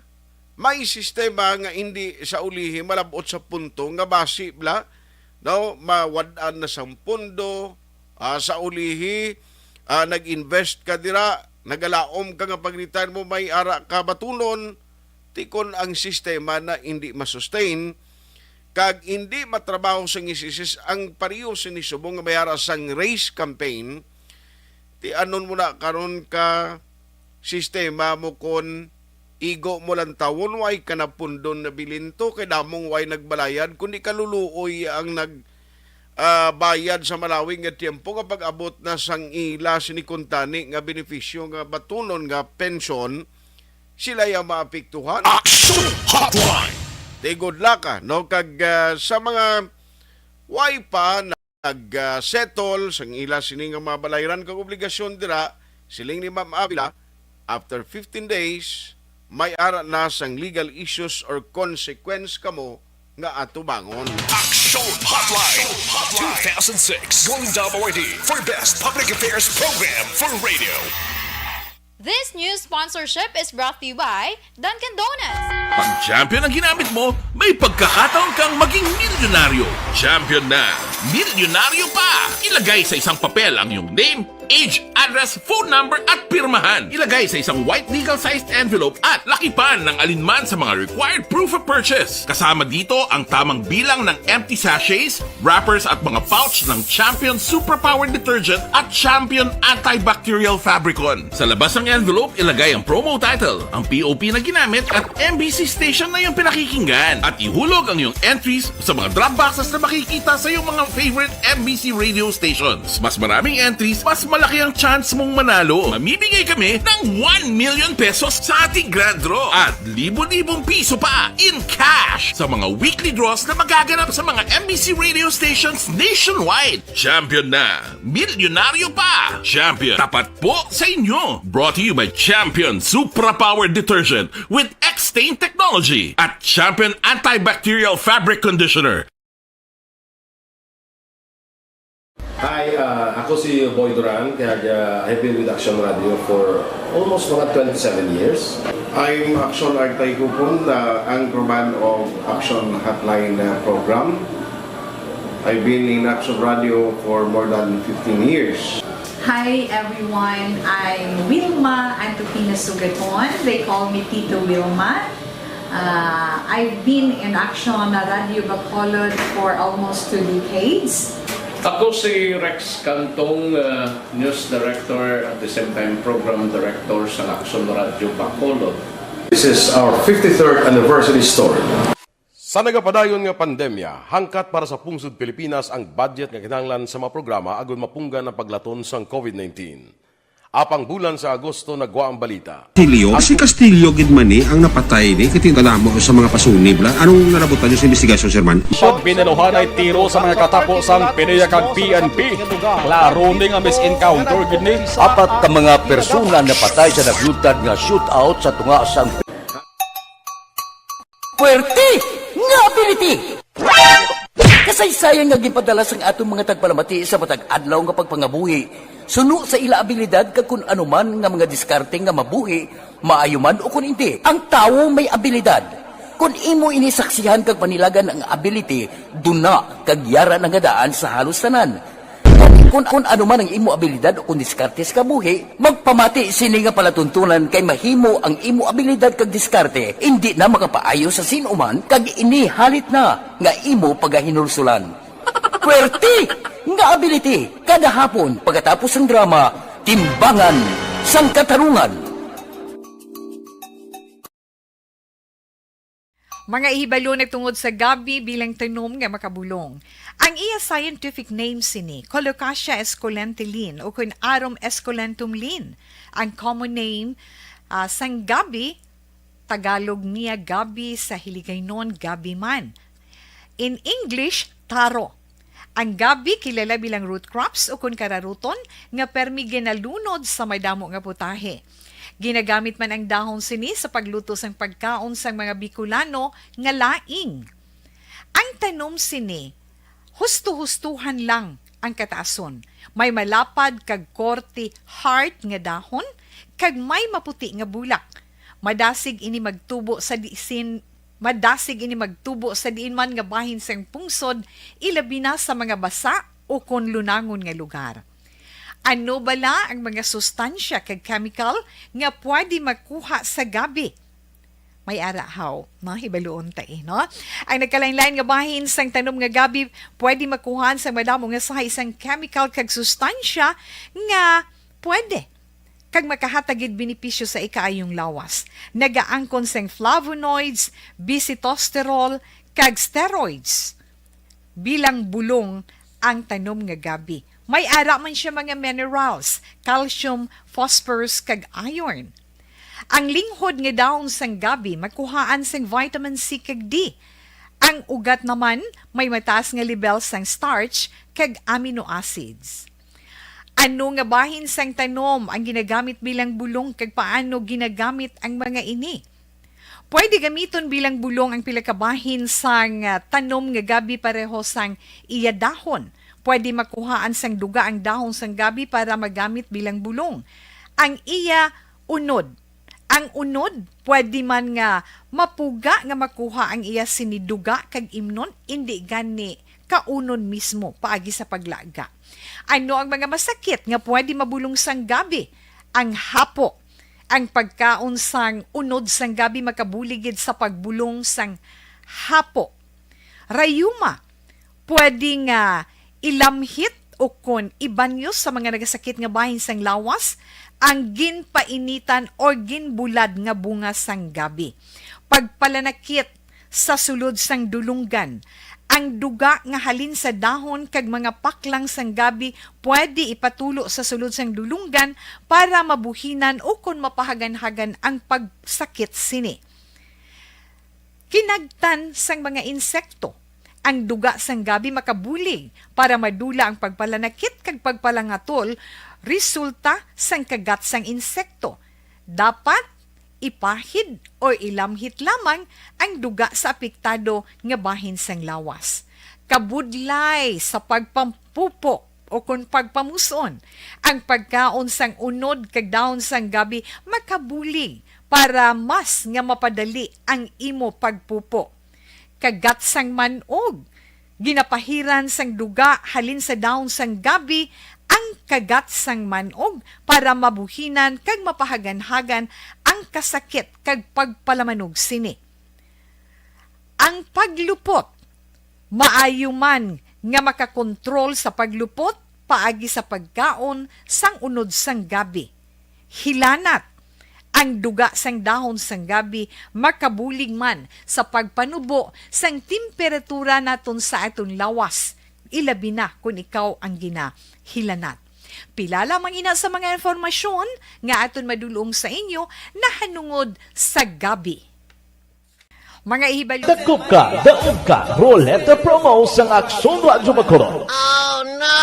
May sistema nga hindi sa ulihi malabot sa punto nga basi bla, no, mawadaan na sang pundo, sa ulihi nag-invest ka dira, nagalaom ka nga pagritan mo may ara ka batunon, tikon ang sistema na hindi masustain kag hindi matrabaho sa ngisisis ang pariyo sinisubong nga mayara sang race campaign, ti anon mo na karon ka sistema mo kon igo mo lang tawon way ka na pundon na bilinto kay damong way nagbalayad kundi kaluluoy ang bayad sa malawing nga tiempo kapag abot na sang ila sinikuntani nga benepisyo nga batunon nga pensyon sila yung maapektuhan. Action Hotline. Good luck no kag sa mga way pa nag-settle sang ila sining nga mabalayran kag obligasyon dira siling ni Ma'am Avila after 15 days may ara na sang legal issues or consequence kamo nga ato bangon. Action Hotline 2006 Golden WID for Best Public Affairs Program for Radio. This news sponsorship is brought to you by Dunkin' Donuts. Pag champion ang ginamit mo, may pagkakataon kang maging milyonaryo. Champion na, milyonaryo pa! Ilagay sa isang papel ang iyong name, age, address, phone number at pirmahan. Ilagay sa isang white legal-sized envelope at lakipan ng alinman sa mga required proof of purchase. Kasama dito ang tamang bilang ng empty sachets, wrappers at mga pouch ng Champion Superpower Detergent at Champion Antibacterial Fabricon. Sa labas ng envelope, ilagay ang promo title, ang POP na ginamit at MBC station na yung pinakikinggan. At ihulog ang iyong entries sa mga drop boxes na makikita sa iyong mga favorite MBC radio stations. Mas maraming entries, mas malaki ang chance mong manalo. Mamimigay kami ng 1 million pesos sa ating grand draw at libo-libong piso pa in cash sa mga weekly draws na magaganap sa mga MBC radio stations nationwide. Champion na, milyonaryo pa. Champion, tapat po sa inyo. Brought to you by Champion Superpower Detergent with X-Stain Technology at Champion Antibacterial Fabric Conditioner. Hi, ako si Boy Duran, kaya I've been with Action Radio for almost mga 27 years. I'm Action Artay Kupon, the anchorman of Action Hotline program. I've been in Action Radio for more than 15 years. Hi everyone, I'm Wilma Antopina Sugaton. They call me Tito Wilma. I've been in Action Radio Bacolod for almost 2 decades. Ako si Rex Cantong, News Director at the same time Program Director sa Action Radio Bacolod. This is our 53rd anniversary story. Sa nagapadayon nga pandemya, hangkat para sa pungsod Pilipinas ang budget nga kinahanglan sa mga programa agon mapunggan ang paglaton sang COVID-19. Apang bulan sa Agosto nagwa ang balita. Si Castillo gidmani ang napatay ni kitingala mo sa mga pasunib la. Anong narabutan niyo sa investigasyon, Sir Man? Pag binaluhan ay tiro sa mga katapos ang PNP kag PNP. Klaro ni nga misencounter gid ni. Apat ka mga persona napatay sa naglutad nga shootout sa tunga sang Puerte nga ability. Kasaysayan nga gipadala sang atong mga tagpalamati sa matag adlaw nga pagpangabuhi. Suno sa ila abilidad kag kun anuman nga mga diskarte nga mabuhi, maayo man o kun hindi. Ang tawo may abilidad. Kung imo inisaksihan kag panilagan ang ability, duna kag yara nga daan sa halos tanan. Kung anuman ang imo abilidad o kun diskarte sa kabuhi, magpamati sini nga palatuntunan kay mahimo ang imo abilidad kag diskarte, hindi na makapaayo sa sinuman kag ini halit na nga imo pagahinulsulan. Puwerte nga ability kada hapon pagkatapos ng drama, Timbangan sang Katarungan. Mga ihibalo nagtungod sa gabi bilang tanom nga makabulong. Ang iya scientific name sini, Colocasia esculentilin o kun Arum esculentum lin. Ang common name sang gabi, Tagalog niya gabi, sa Hiligaynon gabi man. In English, taro. Ang gabi kilala bilang root crops o kun kararuton nga permi ginalunod sa may damo nga putahe. Ginagamit man ang dahon sini sa pagluto sang pagkaon sang mga Bicolano nga laing. Ang tanom sini, husto-hustuhan lang ang kataason. May malapad kag korte heart nga dahon, kag may maputi nga bulak. Madasig ini magtubo sa diin man nga bahin sang pungsod, ilabi na sa mga basa o kon lunangon nga lugar. Ano bala ang mga sustansya kag chemical nga pwede makuha sa gabi? May arahaw, hibaluon tayo, no? Ang nagkalain-lain nga bahin sang tanom nga gabi, pwede makuhaan sa madamo nga sa isang chemical kag sustansya nga pwede kag makahatagid benepisyo sa ikaayong lawas. Nagaangkon sang flavonoids, bisitosterol, kag steroids. Bilang bulong ang tanom nga gabi. May ara man siya mga minerals, calcium, phosphorus, kag iron. Ang linghod nga daon sang gabi makuhaan sang vitamin C kag D. Ang ugat naman may mataas nga level sang starch kag amino acids. Ano nga bahin sang tanom ang ginagamit bilang bulong kag paano ginagamit ang mga ini? Pwede gamiton bilang bulong ang pila ka bahin sang tanom nga gabi pareho sang iya dahon. Pwede makuhaan sang duga ang dahon sang gabi para magamit bilang bulong. Ang iya unod. Ang unod, pwede man nga mapuga nga makuha ang iya siniduga kag imnon, hindi gani kaunon mismo paagi sa paglaga. Ano ang mga masakit nga pwede mabulong sang gabi? Ang hapo. Ang pagkaon sang unod sang gabi makabuligid sa pagbulong sang hapo. Rayuma. Pwede nga ilamhit o kon ibanyo sa mga nagasakit nga bahin sang lawas ang ginpainitan o ginbulad nga bunga sang gabi. Pagpalanakit sa sulod sang dulunggan, ang duga nga halin sa dahon kag mga paklang sang gabi pwede ipatulo sa sulod sang dulunggan para mabuhinan o kon mapahagan-hagan ang pagsakit sini. Kinagtan sang mga insekto, ang duga sang gabi makabulig para madula ang pagpalanakit kag pagpalangatol resulta sang kagat sang insekto. Dapat ipahid o ilamhit lamang ang duga sa apektado nga bahin sang lawas. Kabudlay sa pagpampupo o kung pagpamuson, ang pagkaon sang unod kag daon sang gabi makabulig para mas nga mapadali ang imo pagpupo. Kagat sang manog, ginapahiran sang duga halin sa daon sang gabi ang kagat sang manog para mabuhinan kag mapahagan-hagan ang kasakit kag pagpalamanog sini. Ang paglupot, maayo man nga makakontrol sa paglupot paagi sa pagkaon sang unod sang gabi. Hilanat, ang duga sang dahon sang gabi makabulig man sa pagpanubo sang temperatura naton sa aton lawas. Ilabi na kung ikaw ang ginahilanat. Pila lamang ina sa mga informasyon nga aton madulong sa inyo na hanungod sa gabi. Mga ihibalo. Dakop ka, daog ka, Roleta Promo sang Aksyon Radyo Bacolod. Oh no!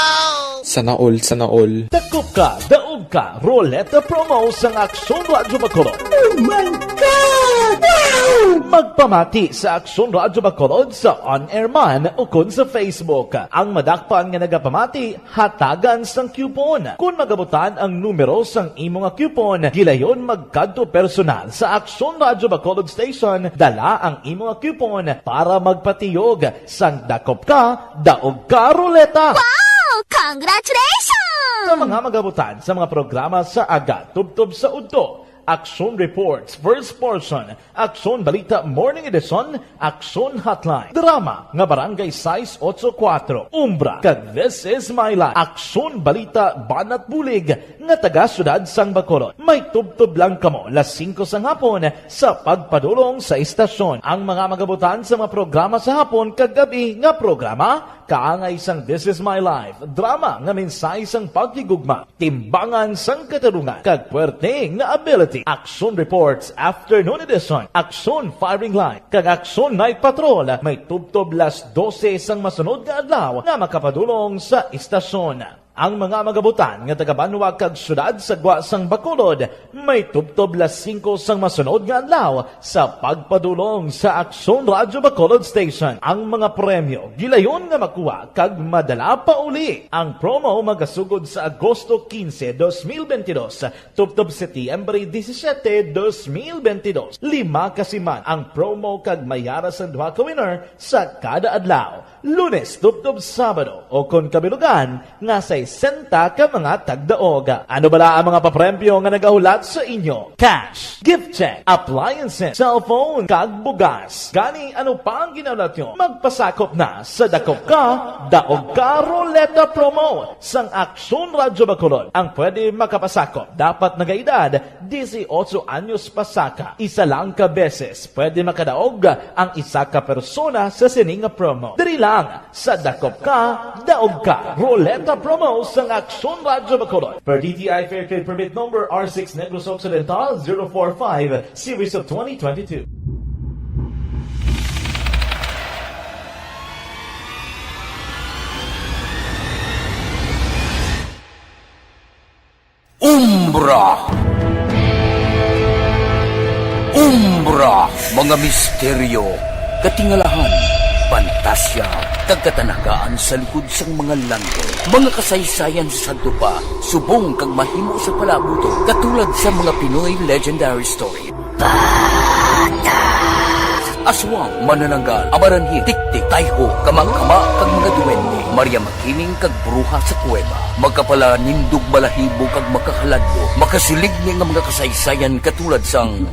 Sana all. Dakop ka, daog ka, Roleta Promo sang Aksyon Radyo Bacolod. Oh my God! Wow! Magpamati sa Aksyon Radyo Bacolod sa on-air man o kun sa Facebook. Ang madakpan nga nagapamati, hatagan sang coupon. Kung magabutan ang numero sang imo nga coupon, gilayon magkadto personal sa Aksyon Radyo Bacolod Station, dala ang imo nga coupon para magpatiyog sang dakop ka, daog ka, Roleta. Wow! Congratulations! Sa mga magabutan sa mga programa sa Aga Tubtob sa Udto, Aksyon Reports, First Portion, Aksyon Balita Morning Edition, Aksyon Hotline, Drama nga Barangay 684, Umbra, kag This Is My Life, Aksyon Balita Banat Bulig, nga taga-syudad sang Bacolod. May tubtob lang kamo, 5 sa hapon, sa pagpadulong sa istasyon. Ang mga magabutan sa mga programa sa hapon, kag gabi nga programa, kaangay sang This Is My Life, drama nga mensahe sang pagtigugma, timbangan sang katarungan, kag puwerte nga ability. Aksyon Reports Afternoon Edition, Aksyon Firing Line, kag Aksyon Night Patrol, may tubtob 12 sang masunod nga adlaw nga makapadulong sa istasyon. Ang mga magabutan nga taga-Banwa kag syudad sa Guasang Bacolod may tubtob las 5 sang masunod nga adlaw sa pagpadulong sa Aksyon Radyo Bacolod Station. Ang mga premyo gilayon nga makuha kag madala pa uli. Ang promo magasugod sa Agosto 15, 2022 tubtob Setyembre 17, 2022. 5 kasiman ang promo kag mayara sa duha ka winner sa kada adlaw. Lunes tubtob Sabado o kon kabilugan nga sa 60 ka mga tagdaog. Ano bala ang mga papremyo nga nagahulat sa inyo? Cash, gift check, appliances, cellphone, kag bugas. Gani ano pa ang ginaulat nyo? Magpasakop na sa Dakop Ka, Daog Ka Roleta Promo sang Aksyon Radyo Bacolod. Ang pwede makapasakop dapat nagaedad 18 anyos pasaka. Isa lang ka beses pwede makadaog ang isa ka persona sa sining promo. Diri lang sa Dakop Ka, Daog Ka Roleta Promo sang Aksyon Radyo Bacolod. Per DTI Fair Trade Permit Number R6 Negros Occidental 045 Series of 2022. Umbra! Umbra! Mga misteryo, katingalahan, pantasya, kagkatanagaan sa likod sang mga lando. Mga kasaysayan sa Santo Pa, subong kag mahimo sa palabuto, katulad sa mga Pinoy legendary story. Aswang, manananggal, amaranhi, tiktik, tayho, kamang-kama, kag mga duwende, Maria Makining kag bruha sa kuweba, magkapala nindog balahibo kag makahaladlo, makasilig ni nga mga kasaysayan katulad sang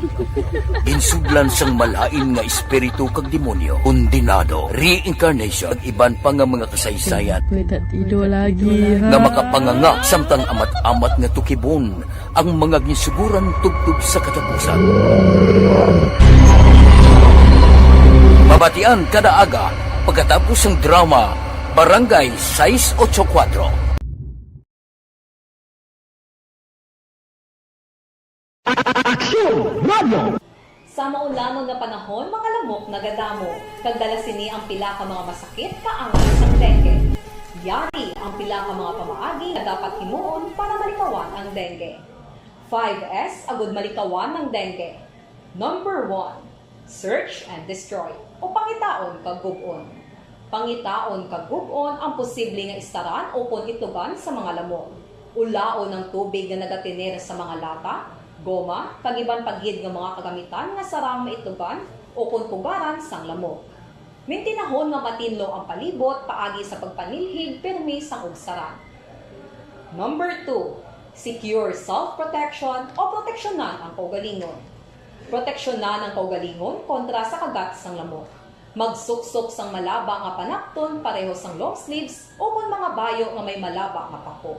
ginsudlan sang malain nga espiritu kag demonyo, kondinado, reincarnation, kag iban pa nga mga kasaysayan nga makapanganga samtang amat-amat nga tukibon ang mga ginsuguran tubtub sa katapusan. Mabatian kada aga pagkatapos ng drama Barangay 684. Aksyon Radio! Sa maulamang nga panahon, mga lamok nagadamo. Kagdala sini ang pila ka mga masakit kaangay sa dengue. Yari ang pila ka mga pamaagi na dapat himuon para malikawan ang dengue. 5S agud malikawan ng dengue. Number 1. Search and destroy o pangitaon kag gub-on. Pangitaon kag gub-on ang posible nga istaran o kon itugan sa mga lamok. Ulaon ng tubig nga nagatinir sa mga lata, goma, kag iban paghid nga mga kagamitan nga sarang maitugan o kon pugaran sang lamok. Mintinahon nga matinlo ang palibot paagi sa pagpanilhig permi sang ugsaran. Number 2. Secure self-protection o proteksyonan ang kaugalingon. Proteksyonan ang kaugalingon kontra sa kagat sang lamok. Magsuksok sang malaba nga panakton pareho sang long sleeves o kung mga bayo nga may malaba nga pako.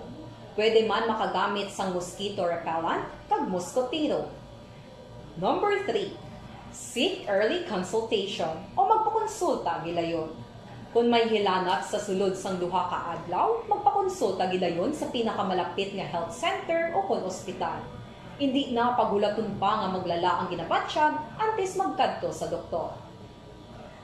Pwede man makagamit sang mosquito repellent kag mosquitero. Number 3. Seek early consultation o magpakonsulta gilayon. Kung may hilanat sa sulod sang duha ka adlaw, magpakonsulta gilayon sa pinakamalapit nga health center o kon ospital. Hindi na pagulaton pa nga maglala ang ginabatsyag antes magkadto sa doktor.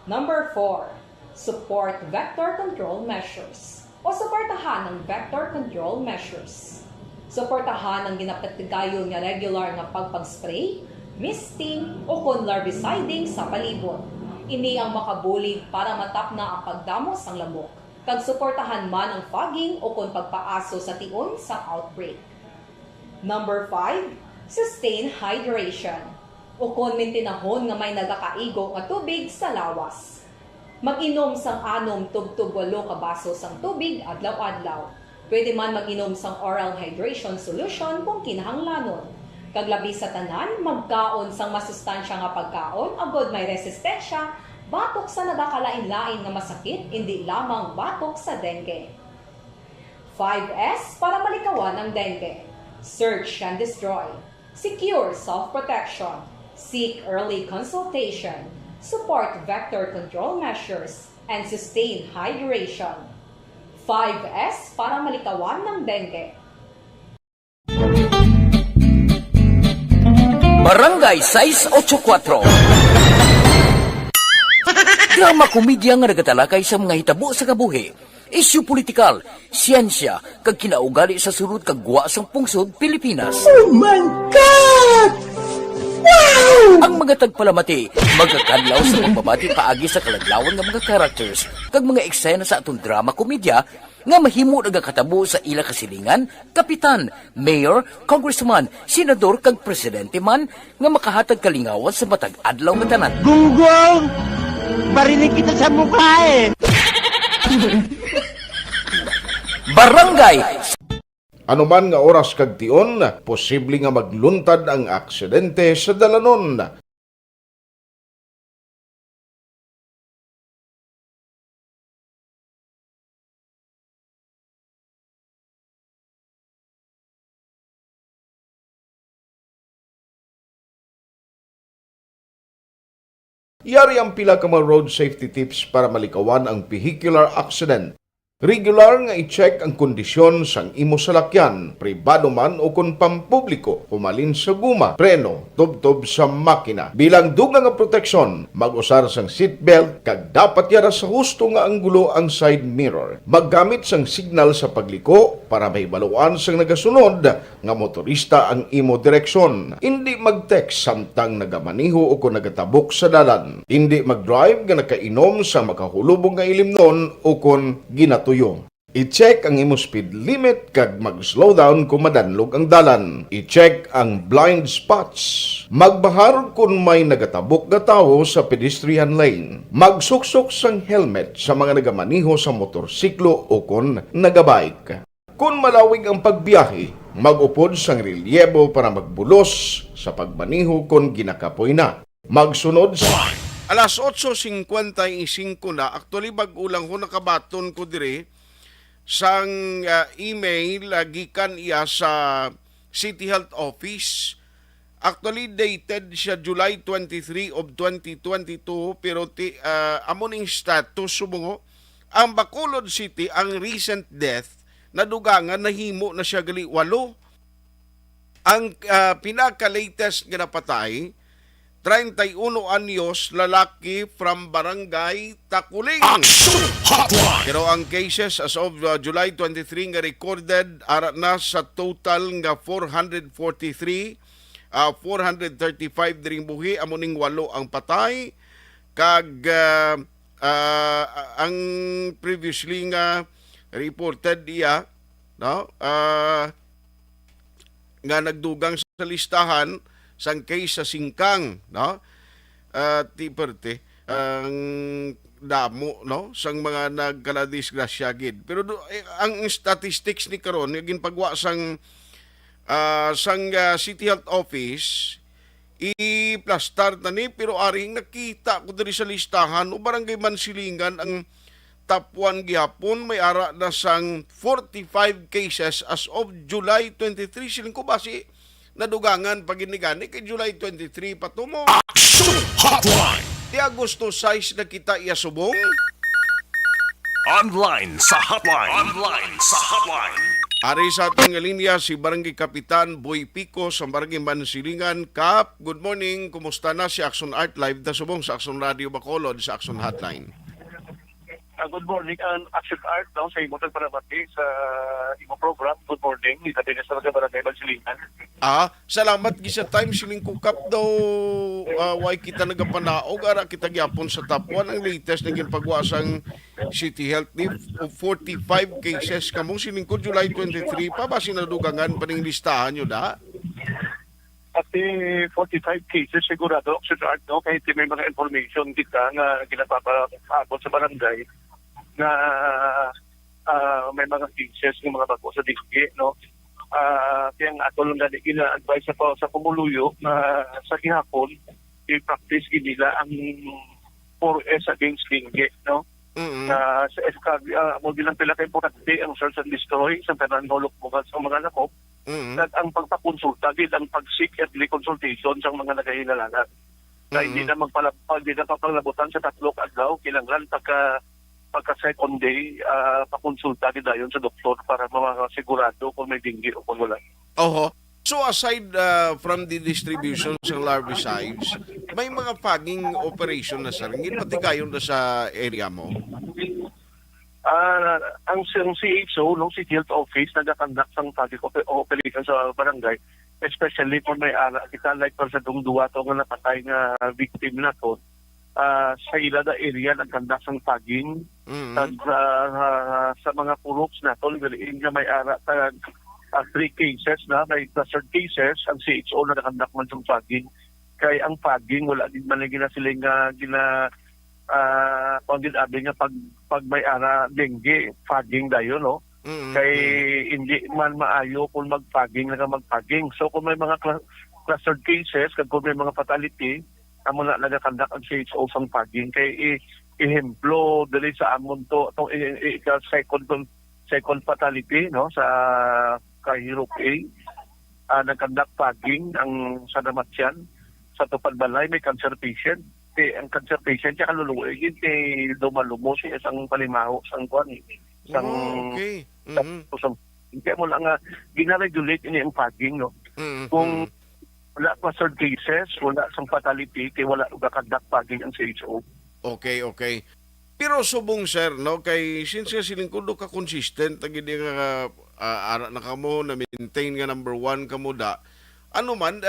Number 4. Support vector control measures o suportahan ng vector control measures. Suportahan ang ginapatigayon nga regular nga pagpag-spray, misting o kon larviciding sa palibot. Ini ang makabulig para matapna ang pagdamos sang lamok. Kag suportahan man ang fogging o kon pagpaaso sa tion sa outbreak. Number 5. Sustain hydration o kon mintinahon nga may nagakaigo nga tubig sa lawas. Mag-inom sang 6 tub-tub 8 ka baso sang tubig adlaw-adlaw. Pwede man mag-inom sang oral hydration solution kung kinahanglanon. Kaglabi sa tanan, magkaon sang masustansya nga pagkaon agod may resistensya batok sa nagakalain-lain nga masakit, hindi lamang batok sa dengue. 5S para malikawan ang dengue. Search and destroy. Secure self-protection. Seek early consultation. Support vector control measures. And sustain hydration. 5S para malikawan ng dengue. Barangay 684. Drama komedya nga nagatalakay sa mga hitabo sa kabuhi isyu politikal, siyensya, kag kinaugali sa sunod kag guwa sang pungsod Pilipinas. Oh my God! Wow! Ang mga tagpalamati, magkakadlaw sa pagbabati paagi sa kalaglawan ng mga characters, kag mga eksena sa atong drama komedya, nga mahimo nagakatabo sa ila kasilingan, kapitan, mayor, congressman, senador kag presidente man, nga makahatag kalingawan sa matag adlaw nga tanan. Gunggong! Barinig kita sa mukha eh! Barangay! Anuman nga oras kag tion, posible nga magluntad ang aksidente sa dalanon. Yari ang pila ka mga road safety tips para malikawan ang vehicular accident. Regular nga i-check ang kondisyon sang imo salakyan, pribado man o kung pampubliko, pumalin sa guma, preno, tubtob sa makina. Bilang dugang nga proteksyon, mag-usar sang seatbelt, kag dapat yara sa husto nga anggulo ang side mirror. Maggamit sang signal sa pagliko para may baluan sang nagasunod nga motorista ang imo direksyon. Hindi mag-text samtang nagamaniho o kung nagatabok sa dalan. Hindi mag-drive nga nakainom sa makahulubong nga ilimnon o kung ginatuyo. I-check ang imo speed limit kag mag-slow down kung madanlog ang dalan. I-check ang blind spots. Magbahar kung may nagatabok nga tawo sa pedestrian lane. Magsuksok sang helmet sa mga nagamaniho sa motorsiklo o kung nagabike. Kung malawig ang pagbiyahe, mag-upod sang relyebo para magbulos sa pagmaniho kung ginakapoy na. Magsunod sa alas 8:55 na, actually bag-ulang ko nakabaton ko dire sang email gikan iya sa City Health Office. Actually dated siya July 23 of 2022 pero amo ning status sumungo ang Bacolod City ang recent death nadugangan nahimo na siya gali 8. Ang pinaka-latest nga napatay 31 anyos, lalaki from Barangay Takuling. Pero ang cases as of July 23 nga recorded ara na sa total nga 443, 435 diring buhi, amo ning 8 ang patay kag ang previously nga reported iya no nga nagdugang sa listahan sang case sa Singkang, no? Tiperte ang damo, no? Sang mga nagkaladisgrasya gid. Pero ang statistics ni karon nga ginpagwa sang City Health Office i-plastar na ni pero aring nakita ko diri sa listahan o Barangay Mansilingan ang top 1 gihapon may ara na sang 45 cases as of July 23 siling ko basi nadugangan paginigani kay July 23 patumo. Action Hotline! Di Agosto 6 na kita iya subong. Online sa hotline. Online sa hotline. Ari sa ating linya si Barangay Kapitan Boy Pico sa Barangay Mansilingan. Kap, good morning. Kumusta na si Action Art Live na subong sa Action Radio Bacolod sa Action Hotline? Good morning, ang Action Art no, sa imong tagpalamati sa imong program. Good morning, ni Katina sa Barangay Mansilingan. Salamat gisa time siling kukap daw way kita nagapanaog ara kita gyapon sa top 1 ang latest na ginpagwasang City Health ni 45 cases kamo siling ko July 23 pa ba sinadugangan pa ning listahan nyo da? At 45 cases sigurado Action Art no, kahit may mga information kita nga ginapapabot sa barangay na may mga cases ng mga bago sa digdi, no? Kaya nga ato lang gani gina-advise sa pumuluyo na sa gihapon i-practice nila ang 4S against dengue, no? Sa SKB, mo bilang pila kay importante ang search and destroy sa pananulok mo sa mga lakop at ang pagpakonsulta gid ang pag-seek early consultation sa mga nagahinalanan. Hindi na papalabutan sa 3 adlaw kinahanglan pagka-second day, pakonsulta din dayon sa doktor para makasigurado kung may dengue o kung wala. So aside from the distribution ng larvicides, may mga fogging operation na sa ringin, pati kayo na sa area mo? Ang CHO, no, City Health Office, nagakandak sang public operation sa barangay, especially kung may ara kita, like para sa duwa to nga napatay nga victim na to, sa ila da area nagkandak sang tagging sa mga puruks na to, wherein nga may ara 3 cases na, may clustered cases, ang CHO na nagkandak man sang tagging. Kaya ang tagging, wala din man na sila nga pagdin abi nga pag may ara dengue fogging dayo no kay hindi man maayo kung mag-fogging na mag-fogging. So kung may mga clustered cases kung may mga fatality amo na nagakandak ang CHO sang fogging kay ihemplo dili sa amon to second fatality no sa Kahirop A nagkandak fogging ang sa Damatyan sa Tupad Balay may cancer patient. Ang cancer patient siya kaluluwa hindi dumalumo siya isang palimaho sang kuan sang okay. Kaya mo lang ginaregulate ini ang fogging no. Kung wala pa third cases, wala sang fatality, kaya wala ugakandak fogging ang CHO. Okay. Pero subong sir no kay since siling kudo ka consistent ang gid nga ara na kamo na maintain nga number 1 kamo da. Ano man,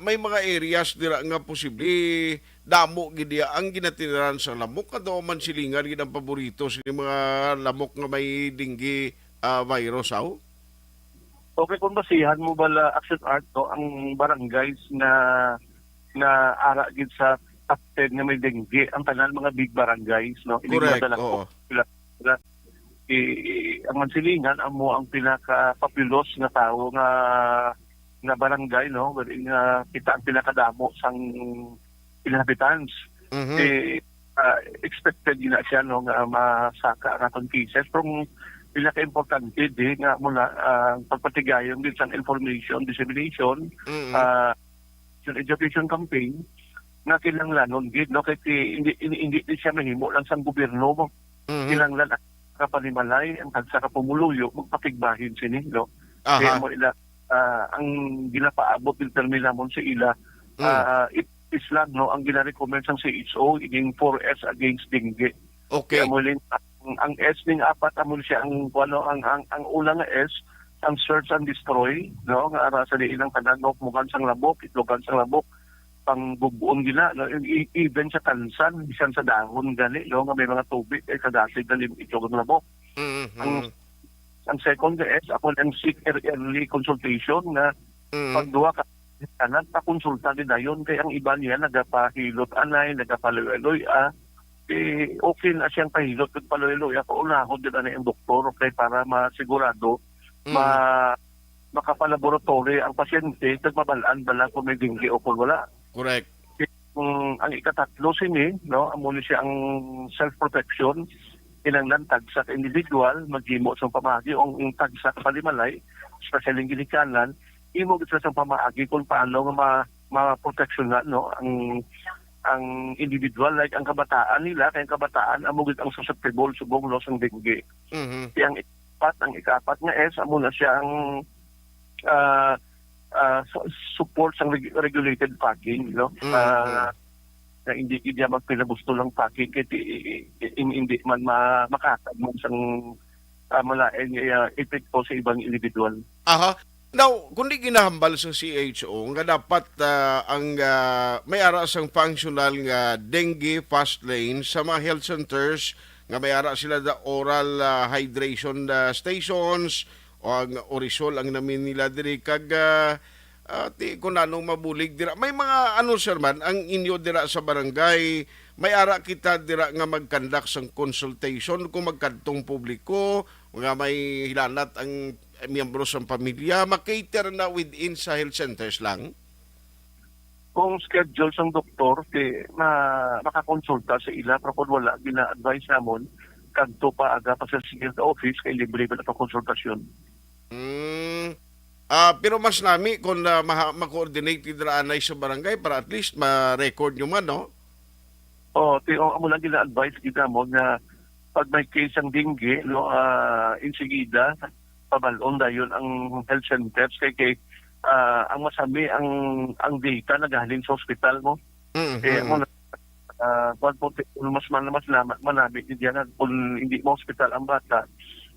may mga areas dira nga posible damo gid ang ginatiraran sa lamok kadto man silingan gid ang paborito sa mga lamok nga may dengue virus aw. Okay, kung basihan mo bala Action Art to ang barangays na ara gid sa top 10 nga may dengue ang tanan mga big barangays no. Correct. Oo. Ang Mansilingan amo ang pinaka-populos nga tao nga barangay no wherein kita ang pinakadamo sang inhabitants. Expected na siya no nga masaka ang atong cases pero pinaka-importante nga muna pagpatigayon din sa information dissemination education campaign na kinahanglanon gid no kay hindi siya mahimo lang sa gobyerno mo. Kinahanglan kapanimalay ang tagsa ka pumuluyo magpakigbahin sini no. Kaya mo ila ang ginapaabot ng terminamon sa ila is lang no ang gina-recommend sang CHO iging 4S against dengue. Okay. Kaya ang S ning apat amo siya ang ang una nga S ang search and destroy no nga ara sa diin ang tanan mukan sang labok itlogan sang labok pang bubuon gina no even sa tansan bisan sa dahon gani no nga may mga tubig sa dasig na itlogan labok. Ang second is ako ang seek early consultation na pagduwa ka kanan pa konsulta din dayon kay ang iba niya nagapahilot anay nagapaloy okay na siyang pahilot ug paloy ako unahon din ani ang doktor okay para masigurado makapalaboratory ang pasyente ug mabalaan bala kung may dengue o kung wala. Correct. Ang ikatatlo sini no amo ni siya ang self protection kinahanglan tagsa ka individual maghimo sa pamaagi o ang tagsa ka palimalay especially ang ginikanan imo gid sa pamaagi kung paano nga ma-protection na no ang individual like ang kabataan nila kay ang kabataan amo gid ang susceptible subong no sang dengue. Ang ikapat nga S amo na siya ang support sang regulated packing no. Na hindi niya magpinagusto lang packing kaya hindi man makatagmong sang malain epekto sa ibang individual. Now, kundi ginahambal sa CHO nga dapat ang may ara sang functional nga dengue fast lane sa mga health centers nga may ara sila da oral hydration stations o ang orisol ang namin nila diri kag kung anong mabulig dira. May mga sir man, ang inyo dira sa barangay, may ara kita dira nga magkandak sang consultation kung magkadtong publiko, nga may hilanat ang miyembro sa pamilya, makater na within sa health centers lang? Kung schedule sang doktor, makakonsulta sa ila, pero kung wala, gina-advise namon, kadto pa aga pa sa health office, kay libre pa na konsultasyon. Pero mas nami kung ma-coordinate dira anay sa barangay para at least ma-record nyo man, no? Amo lang gina-advise kita mo na pag may case ang dengue, no, insigida, pabalon dayon ang health centers kay ang masami ang data na galing sa hospital mo. Kaya mo mas manami diyan kung hindi mo hospital ang bata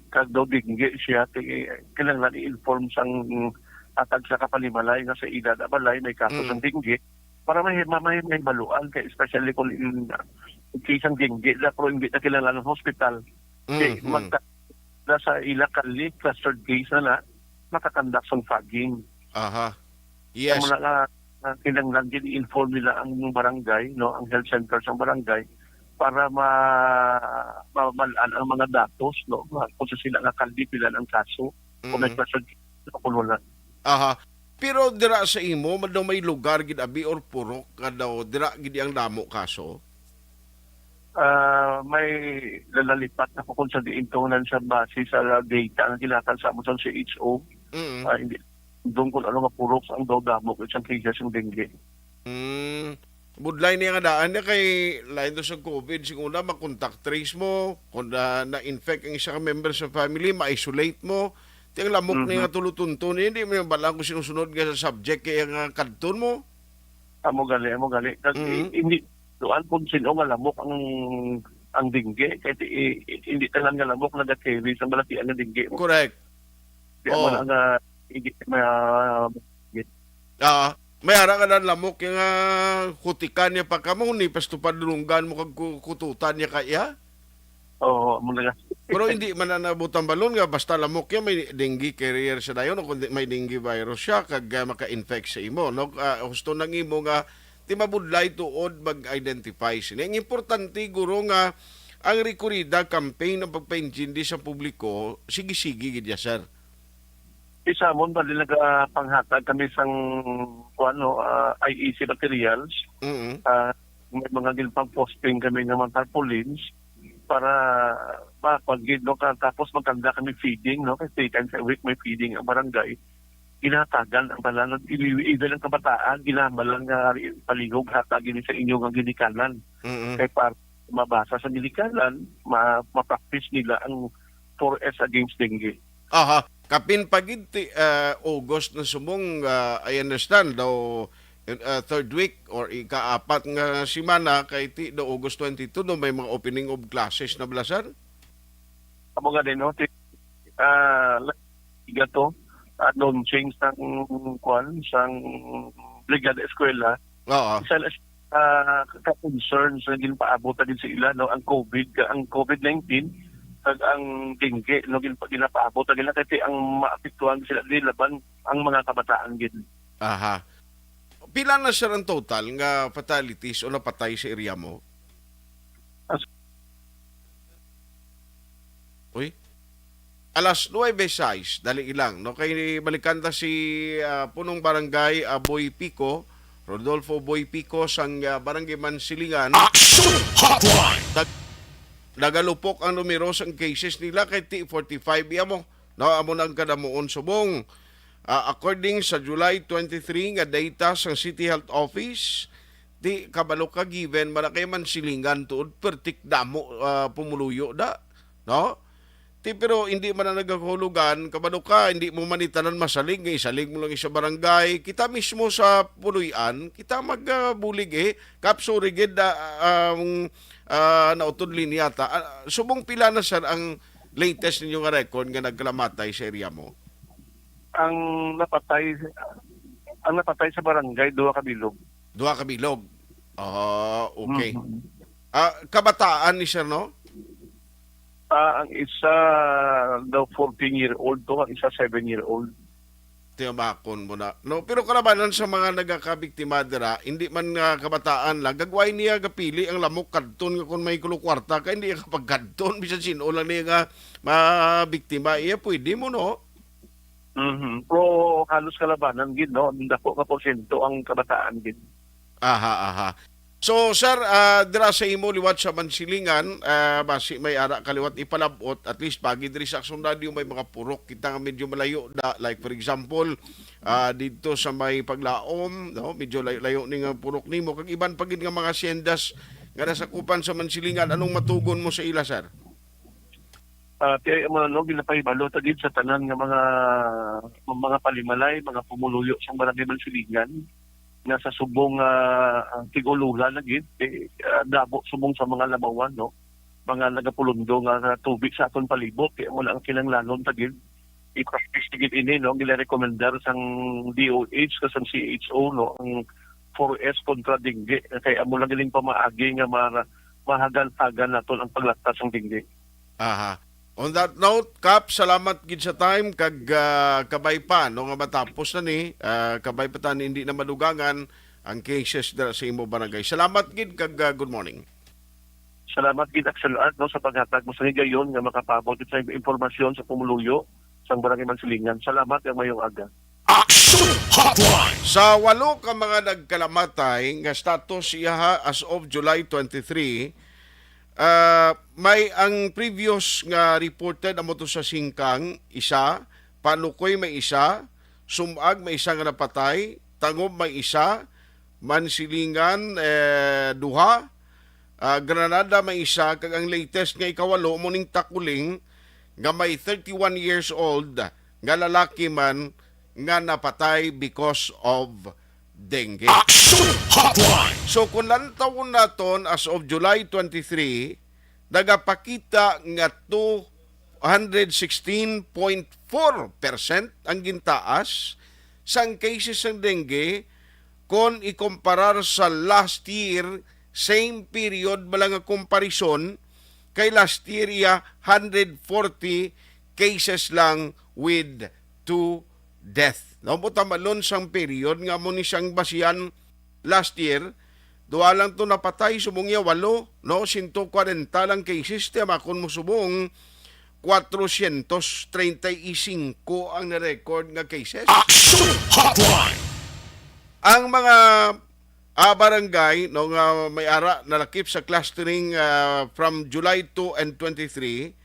kag daw dingge siya kailangan i-inform sang atag sa kapalimalay nga sa edad abalay may kaso sang dingge para may baluan kay especially kung in case ang dingge la pero hindi na kailangan ng hospital magka sa Ilacali clustered case na makakandak sang fogging. Aha. Yes. Kailangan din i-inform nila ang barangay, no, ang health center sa barangay para malaan ang mga datos, no, kung sila nga kaldipilan ang kaso, kung may clustered case kung wala. Aha. Pero dira sa imo, daw may lugar gid abi or purok nga daw dira gid ang damo kaso? May lalalipat na kung sa diintunan sa base sa data ang kilatan sa mo sa CHO. Hindi doon kung ano nga purok ang daw damo kung isang cases yung dengue. Budlay niya nga daan na kay lain do sa COVID, siguro na makontact trace mo, kung na-infect ang isa ka member sa family, ma-isolate mo, tiyang lamok niya nga tulutunton, hindi mo yung balang kung sinusunod nga sa subject kaya nga kadton mo. Amo gali. Kasi hindi doon kung sino nga lamok ang dengue, kasi hindi talang nga lamok na carry sa malatian ng dengue. Correct. Kaya mo nga hindi may ara ka na lamok yung kutikan niya pa ka mo, ni pastupad dulunggan mo kag kututan niya kaya? Oo, muna nga. Pero hindi man na nabutang balon nga, basta lamok yan, may dengue carrier siya dayon, o may dengue virus siya, kag maka-infect sa imo. No? Gusto nang imo nga, di mabudlay tuod mag-identify sila. Ang importante, guro nga, ang rekurida campaign ng pagpaintindi sa publiko, sige-sige gidya, sir. Isa mo ba nila panghatag kami sang IEC materials. May mga gilpang posting kami ng mga tarpaulins para mapagid no tapos magkanda kami feeding no kasi 3 times a week may feeding ang barangay. Ginatagan ang balanod iiwan ng kabataan ginabalang nga paligog hatagin sa inyo ang ginikanan. Kay para mabasa sa ginikanan ma-practice nila ang 4S against dengue. Aha. Kapin pagid August na sumong, I understand, daw third week or ika-apat nga simana kay daw August 22, daw may mga opening of classes na blasan? Amo nga din, no? Gato, don't change sang brigada eskwela. Oo. Isa ka-concerns na ginpaabot din sa ila, no? Ang COVID-19, ang dengue no ginapaabot nila kasi ang maapektuhan sila laban ang mga kabataan gid. Aha. Pila na siya ang total nga fatalities o napatay sa area mo? Uy. Alas 9:06 dali ilang no kay balikanta si punong barangay Boy Pico, Rodolfo Boy Pico sang barangay Mansilingan. Action Hotline. Nagalupok ang numero sang cases nila kay T45 mo. No, amo nang kadamuon subong. According sa July 23 nga data sang City Health Office, di kabalo ka given malakay man silingan tuod pertik damo pumuluyo da. No? Pero hindi man na nagahulugan, kabalo ka, hindi mo manitanan masalig, isalig mo lang sa barangay, kita mismo sa puluyan, kita magbulig kapsurigid nautod linyata. Subong pila na sir ang latest ninyo nga record nga nagkalamatay sa area mo? Ang napatay sa barangay, 2 kabilog. 2 kabilog? Okay. Kabataan ni sir, no? Ang isa daw 14-year-old to, ang isa 7-year-old. Tiyamakon mo na. No, pero kalabanan sa mga nagakabiktima dira, hindi man kabataan lang, gagway niya gapili ang lamok kadton kung may kulukwarta ka, hindi kapag kadton, bisan sino lang niya nga mabiktima, iya pwede mo, no? Pero halos kalabanan, gid, no? Dako ka porsyento ang kabataan, gid. Aha. So, sir, dira sa imo liwat sa Mansilingan, basi may ara kaliwat ipalabot, at least pagi diri sa Action Radio may mga purok kita nga medyo malayo da, like for example, dito sa may Paglaom, no, medyo layo ning purok nimo kag iban pagid nga mga siendas nga nasakupan sa Mansilingan, anong matugon mo sa ila, sir? Kaya mo ginapahibalo ta sa tanan nga mga palimalay, mga pumuluyo sa barangay Mansilingan. nga sa subong tigulula lagi dabo subong sa mga lamawan, no, mga nagapulundo nga tubig sa aton palibot kaya mo lang kinanglanon tagid i-practice tigid ini, no, gila-recommendar sang DOH kasang CHO, no, ang 4S kontra dengue kaya mo lang giling pamaagi nga mahagan-hagan naton ang paglaktas ng dengue. Aha. On that note, Kap, salamat gid sa time kag kabay pa no nga matapos na ni kabay pa tan hindi na madugangan ang cases dira sa imo barangay. Salamat gid kag good morning. Salamat gid Axel Art, no, sa paghatag mo sa higayon nga makapabot sa impormasyon sa pumuluyo sa barangay Mansilingan. Salamat ang mayong aga. Action Hotline. Sa 8 ka mga nagkalamatay nga status iha as of July 23, may ang previous nga reported amo to sa Singkang isa, Panukoy may isa, Sumag may isa nga napatay, Tangob may isa, Mansilingan duha, Granada may isa, kag ang latest nga ikawalo muning Takuling nga may 31 years old nga lalaki man nga napatay because of dengue. Action Hotline. So kung lantawon naton as of July 23, nagapakita nga 216.4% ang gintaas sang cases ng dengue kung ikumparar sa last year, same period balang nga comparison, kay last year 140 cases lang with 2 death. Nabuta malon sang period nga mo ni siyang basihan last year, duha lang to napatay subong 8, no, 140 lang cases ti makon mo subong 435 ang na-record nga cases. Action Hotline. Ang mga barangay no nga may ara nalakip sa clustering from July 2 and 23,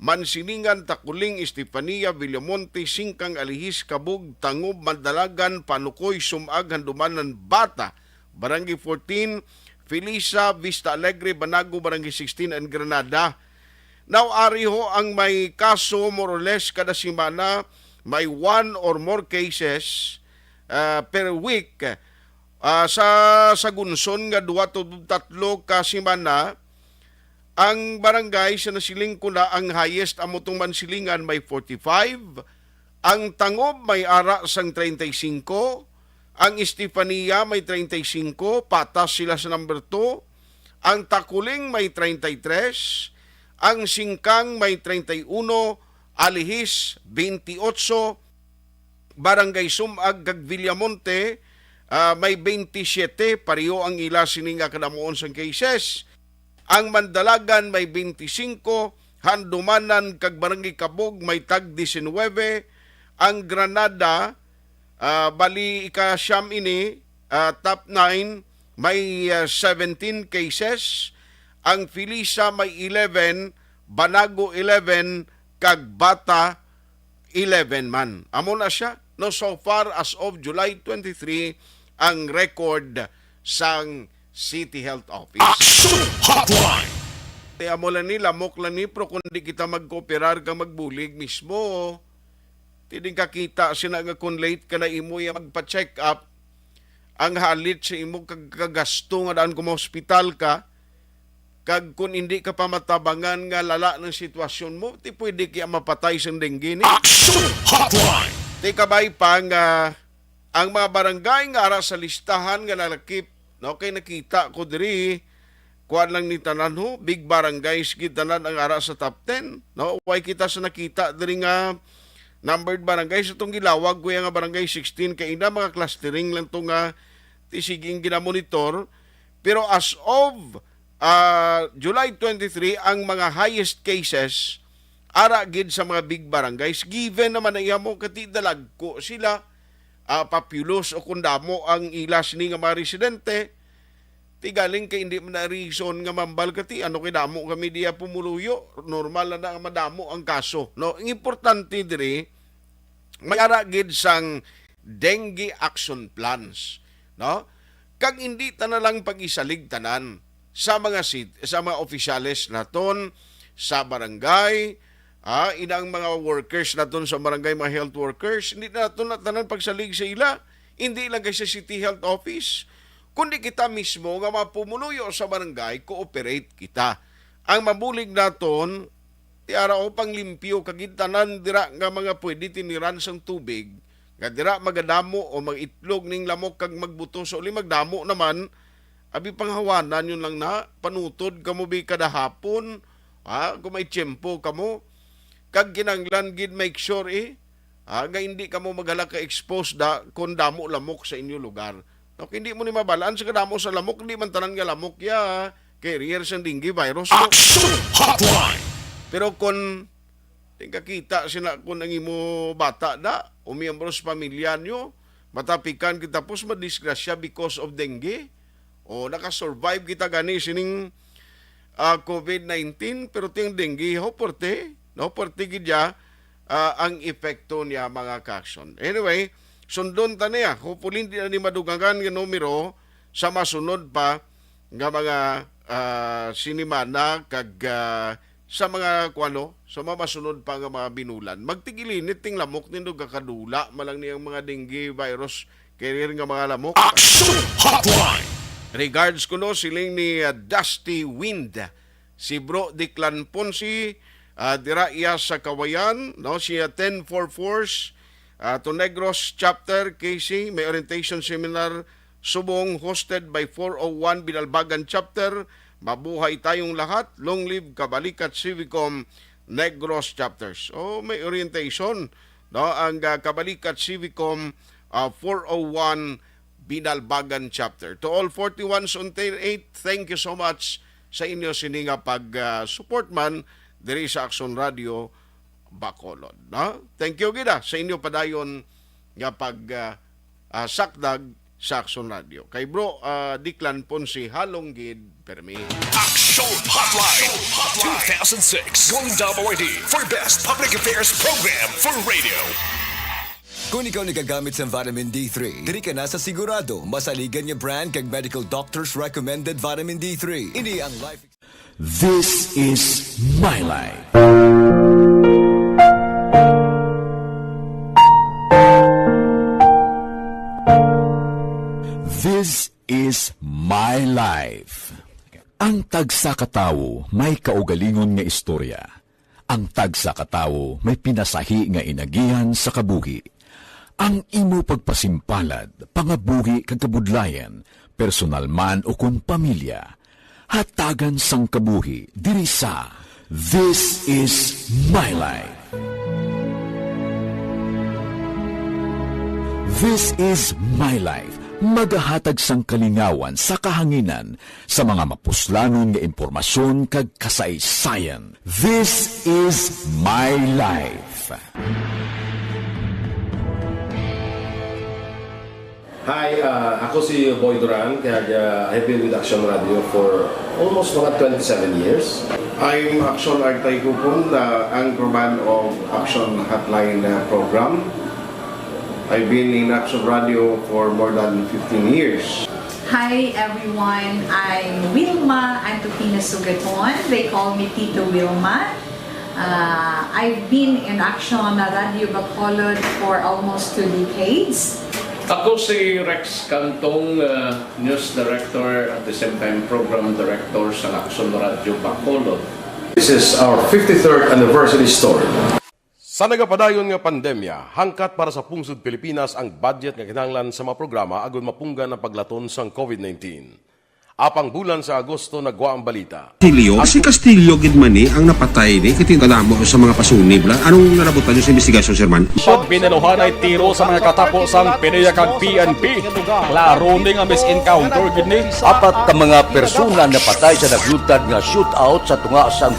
Mansilingan, Takuling, Estefania, Villamonte, Singkang, Alihis, Kabug, Tangob, Mandalagan, Panukoy, Sumag, Handumanan, Bata, Barangay 14, Felisa, Vista Alegre, Banago, Barangay 16, and Granada. Now, ariho ang may kaso more or less kada simana, may 1 or more cases per week. Sa Gunson nga 2 to 3 ka simana, ang barangay sa nasiling ko na ang highest amotong Mansilingan may 45, ang Tangob may ara sang 35, ang Estefania may 35, patas sila sa number 2, ang Takuling may 33, ang Singkang may 31, Alihis 28, Barangay Sumag kag Villamonte may 27, pareho ang ila sininga kadamuon sang cases. Ang Mandalagan may 25, Handumanan kag Barangay Kabog may tag 19, ang Granada bali ika-siyam ini top 9 may 17 cases, ang Felisa may 11, Banago 11 kag Bata 11 man. Amo na siya no so far as of July 23 ang record sang City Health Office. Action Hotline. Amo lang ni lamok lang ni pero kundi kita magkooperar ka magbulig mismo. Tiding kakita sina nga kung late ka na imo ya magpa-check up ang halit sa imo kagasto nga daan kung hospital ka kag kung hindi ka pa matabangan nga lala ng sitwasyon mo, ti pwede kaya mapatay sa dengue ni. Action Hotline. Ti kabay pa nga ang mga barangay nga ara sa listahan nga nalakip. No, kay nakita ko diri kuan lang ni tanan ho, big barangays gid tanan ang ara sa top 10. No, why kita sa nakita diri nga numbered barangays itong gilawag kuya nga barangay 16 kay ina mga clustering lang to nga tisiging ginamonitor. Pero as of July 23 ang mga highest cases ara gid sa mga big barangays given naman na mo kati dalagko sila populous o kundamo ang ilas ni nga mga residente, tigaling kay hindi man na reason nga mambal kati ano kay damo kami diya pumuluyo, normal na madamo ang kaso. No, ang importante diri mag-ara gid sang dengue action plans, no? Kag hindi ta na lang pag-isalig tanan sa mga opisyales naton sa barangay, inang mga workers naton sa barangay, mga health workers, hindi na naton tanan pagsalig sa ila. Hindi lang kay sa City Health Office, kundi kita mismo nga mapumunuyo sa barangay, cooperate kita. Ang mabulig naton, tiara o panglimpyo, kagintanan dira nga mga pwede tiniran sang tubig, nga dira magadamo o mag-itlog ning lamok kag magbuto, so uli magdamo naman, abi panghawanan yun lang na, panutod kamo bi kada hapon, kung may tiyempo kamo, kag kinanglan gid make sure nga hindi kamo maghala ka expose kung damo lamok sa inyo lugar. Okay, hindi mo ni mabalaan sa kadamo sa lamok, hindi man tanan nga lamok carrier sa dengue virus. Action Hotline! Pero kung kakita sila kung ang imo bata o miyembro sa pamilya nyo, matapikan kita po madisgrasya because of dengue, o nakasurvive kita gani sining COVID-19, pero ting dengue, porte gidya ang epekto niya mga kakson. Anyway, sundon ta niya, hopefully hindi na ni madugangan ng numero sa masunod pa nga mga sinimana kag sa mga sa mga masunod pa nga mga binulan. Magtigilinit ting lamok nindo kakadula malang niyang mga dengue virus carrier nga mga lamok. Action Hotline! Regards ko siling ni Dusty Wind, si Bro Diclan Ponsi, dira iya sa Kawayan, siya 1044 to Negros Chapter KC, may orientation seminar subong hosted by 401 Binalbagan Chapter. Mabuhay tayong lahat. Long live Kabalikat Civicom Negros Chapters. May orientation ang Kabalikat Civicom 401 Binalbagan Chapter. To all 41s on Tier 8, thank you so much sa inyo sininga pag-support man diri sa Action Radio Bacolod. Thank you gida sa inyo padayon nga sakdag sa Action Radio. Kay Bro Diclan Ponsi, halong gid permi. Action Hotline 2006 Golden WID for Best Public Affairs Program for Radio. Kung ikaw nagagamit sa vitamin D3, diri ka na sa sigurado masaligan niya brand kag medical doctors recommended vitamin D3. Ini ang life. This is my life. This is my life. Ang tagsa katawo may kaugalingon nga istorya. Ang tagsa katawo may pinasahi nga inagihan sa kabuhi. Ang imo pagpasimpalad, pangabuhi kag kabudlayan, personal man o kun pamilya, hatagan sang kabuhi diri sa This is my life. This is my life. Magahatag sang kalingawan sa kahanginan sa mga mapuslanon nga impormasyon kag kasaysayan. This is my life. Hi, ako si Boy Duran, kaya I've been with Action Radio for almost mga 27 years. I'm Action Artay Kupon, the anchorman of Action Hotline program. I've been in Action Radio for more than 15 years. Hi everyone, I'm Wilma Antopina Sugaton. They call me Tito Wilma. I've been in Action Radio Bacolod for almost 2 decades. Ako si Rex Cantong, News Director at the same time Program Director sa Action Radio Bacolod. This is our 53rd anniversary story. Sa nagapadayon nga pandemya, hangkat para sa pungsod Pilipinas ang budget nga kinahanglan sa mga programa agon mapunggan ang paglaton sang COVID-19. Apang bulan sa Agosto nagwa ang balita. Si Castillo gid man ang napatay ni kitindadamo sa mga pasunib. Anong narabutan niyo sa investigasyon, Sir Man? Siyod biniluhan ay tiro sa mga katapos ang PNP kag PNP. Klaro ning ang misencounter gid ni. Apat ka mga persona napatay sa naglutad nga shootout sa tunga sang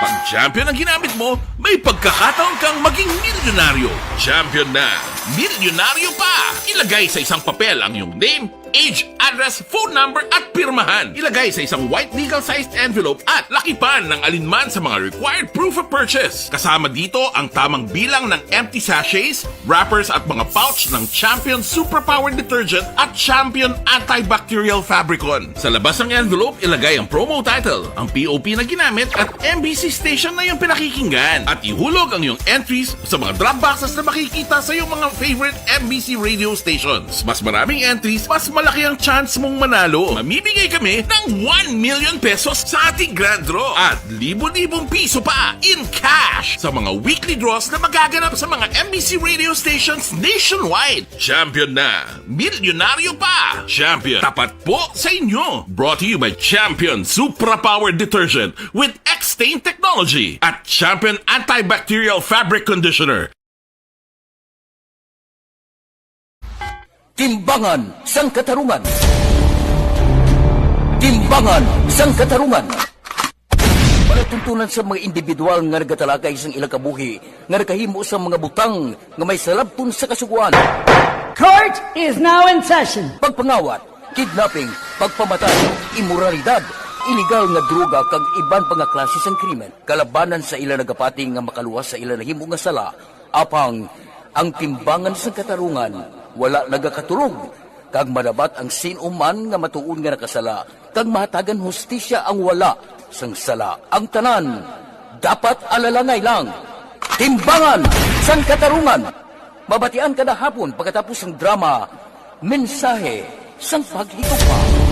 Pag champion ang ginamit mo, may pagkakataon kang maging milyonaryo. Champion na, milyonaryo pa! Ilagay sa isang papel ang iyong name, age, address, phone number at pirmahan. Ilagay sa isang white legal-sized envelope at lakipan ng alinman sa mga required proof of purchase. Kasama dito ang tamang bilang ng empty sachets, wrappers at mga pouch ng Champion Superpower Detergent at Champion Antibacterial Fabricon. Sa labas ng envelope, ilagay ang promo title, ang POP na ginamit at MBC station na yung pinakikinggan. At ihulog ang iyong entries sa mga drop boxes na makikita sa iyong mga favorite MBC radio stations. Mas maraming entries, mas malaki ang chance mong manalo. Mamibigay kami ng 1 million pesos sa ating grand draw at libo-libong piso pa in cash sa mga weekly draws na magaganap sa mga MBC radio stations nationwide. Champion na, milyonaryo pa. Champion, tapat po sa inyo. Brought to you by Champion Supra Power Detergent with X-Stain Technology at Champion Antibacterial Fabric Conditioner. Timbangan sang katarungan. Timbangan sang katarungan. Panatuntunan sa mga individual nga nagatalagay sang ilang kabuhi nga nakahimo sa mga butang nga may salabton sa kasuguan. Court is now in session. Pagpangawat, kidnapping, pagpamatay, imoralidad, iligal nga droga kag iban pa nga klase sang krimen. Kalabanan sa ilang nagapating nga makaluwas sa ilang nahimo nga sala, apang ang timbangan sang katarungan wala nagakatulog, kag madabat ang sinuman nga matuon nga nakasala, kag mahatagan hustisya ang wala sang sala. Ang tanan, dapat alalangay lang. Timbangan sang katarungan. Mabatian kada hapon pagkatapos ng drama, mensahe sang paghigugma.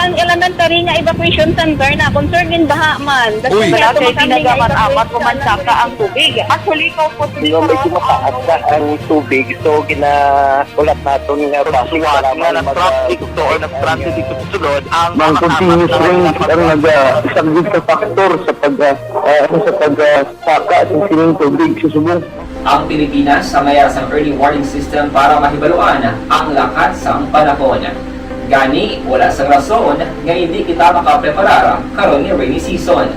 Ang elementary nga evacuation center na concern din baha man. Uy, kaya pinagamat-amat kumansaka ang tubig. Actually, ko po Medyo mataas na ang tubig. So, ginaulat natin nga basuhan nga ng traffic to or ng-traffic dito sa sulod. Ang continuous rain ang isang good factor sa pagsaka at sining tubig sa subong. Ang Pilipinas sa mayas ang early warning system para mahibaluan ang lakas ng panahon. Gani, wala sa rason nga hindi kita makapreparar karon ni rainy season.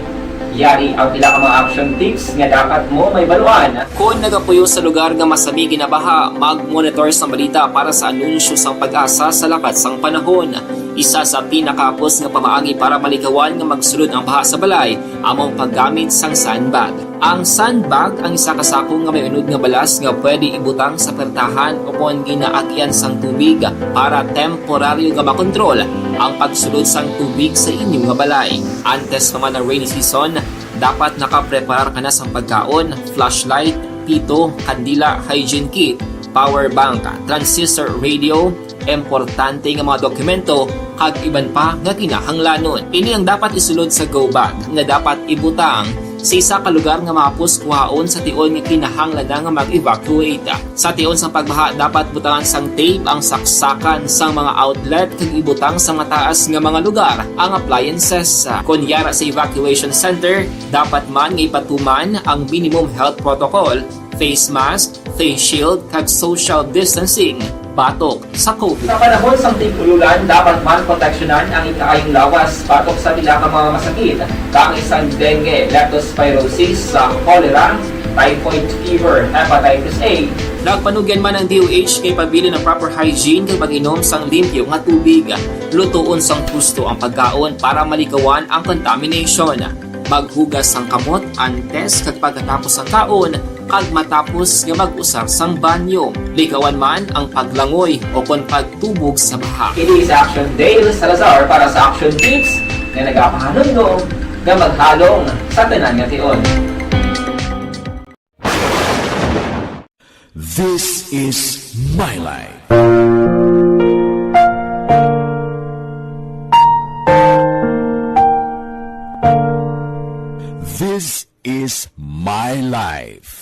Yari ang pila ka mga action tips nga dapat mo may baluan. Kung nagapuyo sa lugar nga masabi ginabaha, mag-monitor sa balita para sa anunsyo sang pag-asa sa lakat sang panahon. Isa sa pinakapos nga pamaagi para malikawan nga magsulod ang baha sa balay, among paggamit sang sandbag. Ang sandbag ang isa ka sako nga may unod nga balas nga pwede ibutang sa pertahan upon ginaagyan sang tubig para temporaryo nga makontrol ang pagsulod sang tubig sa inyong nga balay. Antes naman ng rainy season, dapat nakapreparar ka na sang pagkaon, flashlight, pito, kandila, hygiene kit, power bank, transistor radio, importante nga mga dokumento kag iban pa nga kinahanglanon. Ini ang dapat isulod sa go bag nga dapat ibutang sa isa ka lugar nga mapus kuhaon sa tion nga kinahanglan nga mag-evacuate. Sa tion sang pagbaha dapat butangan sang tape ang saksakan sang mga outlet kag ibutang sa mataas nga mga lugar ang appliances. Kunyara sa evacuation center, dapat man nga ipatuman ang minimum health protocol, face mask, face shield kag social distancing batok sa COVID. Sa panahon sa tig-ululan, dapat man proteksyonan ang ikaayong lawas batok sa pila ka mga masakit, kang isang dengue, leptospirosis, cholera, typhoid fever, hepatitis A. Nagpanugyan man ang DOH kay pabili ng proper hygiene kay pag-inom sang limpyo nga tubig. Lutuon sang husto ang pagkaon para malikawan ang contamination. Maghugas sang kamot antes kag pagkatapos sang kaon kag matapos nga mag-usar sang banyo. Likawan man ang paglangoy o kon pagtubog sa baha. Kini sa Action Dale Salazar para sa action tips nga nagapahanundong nga maghalong sa tanan nga tion. This is My Life. This is My Life.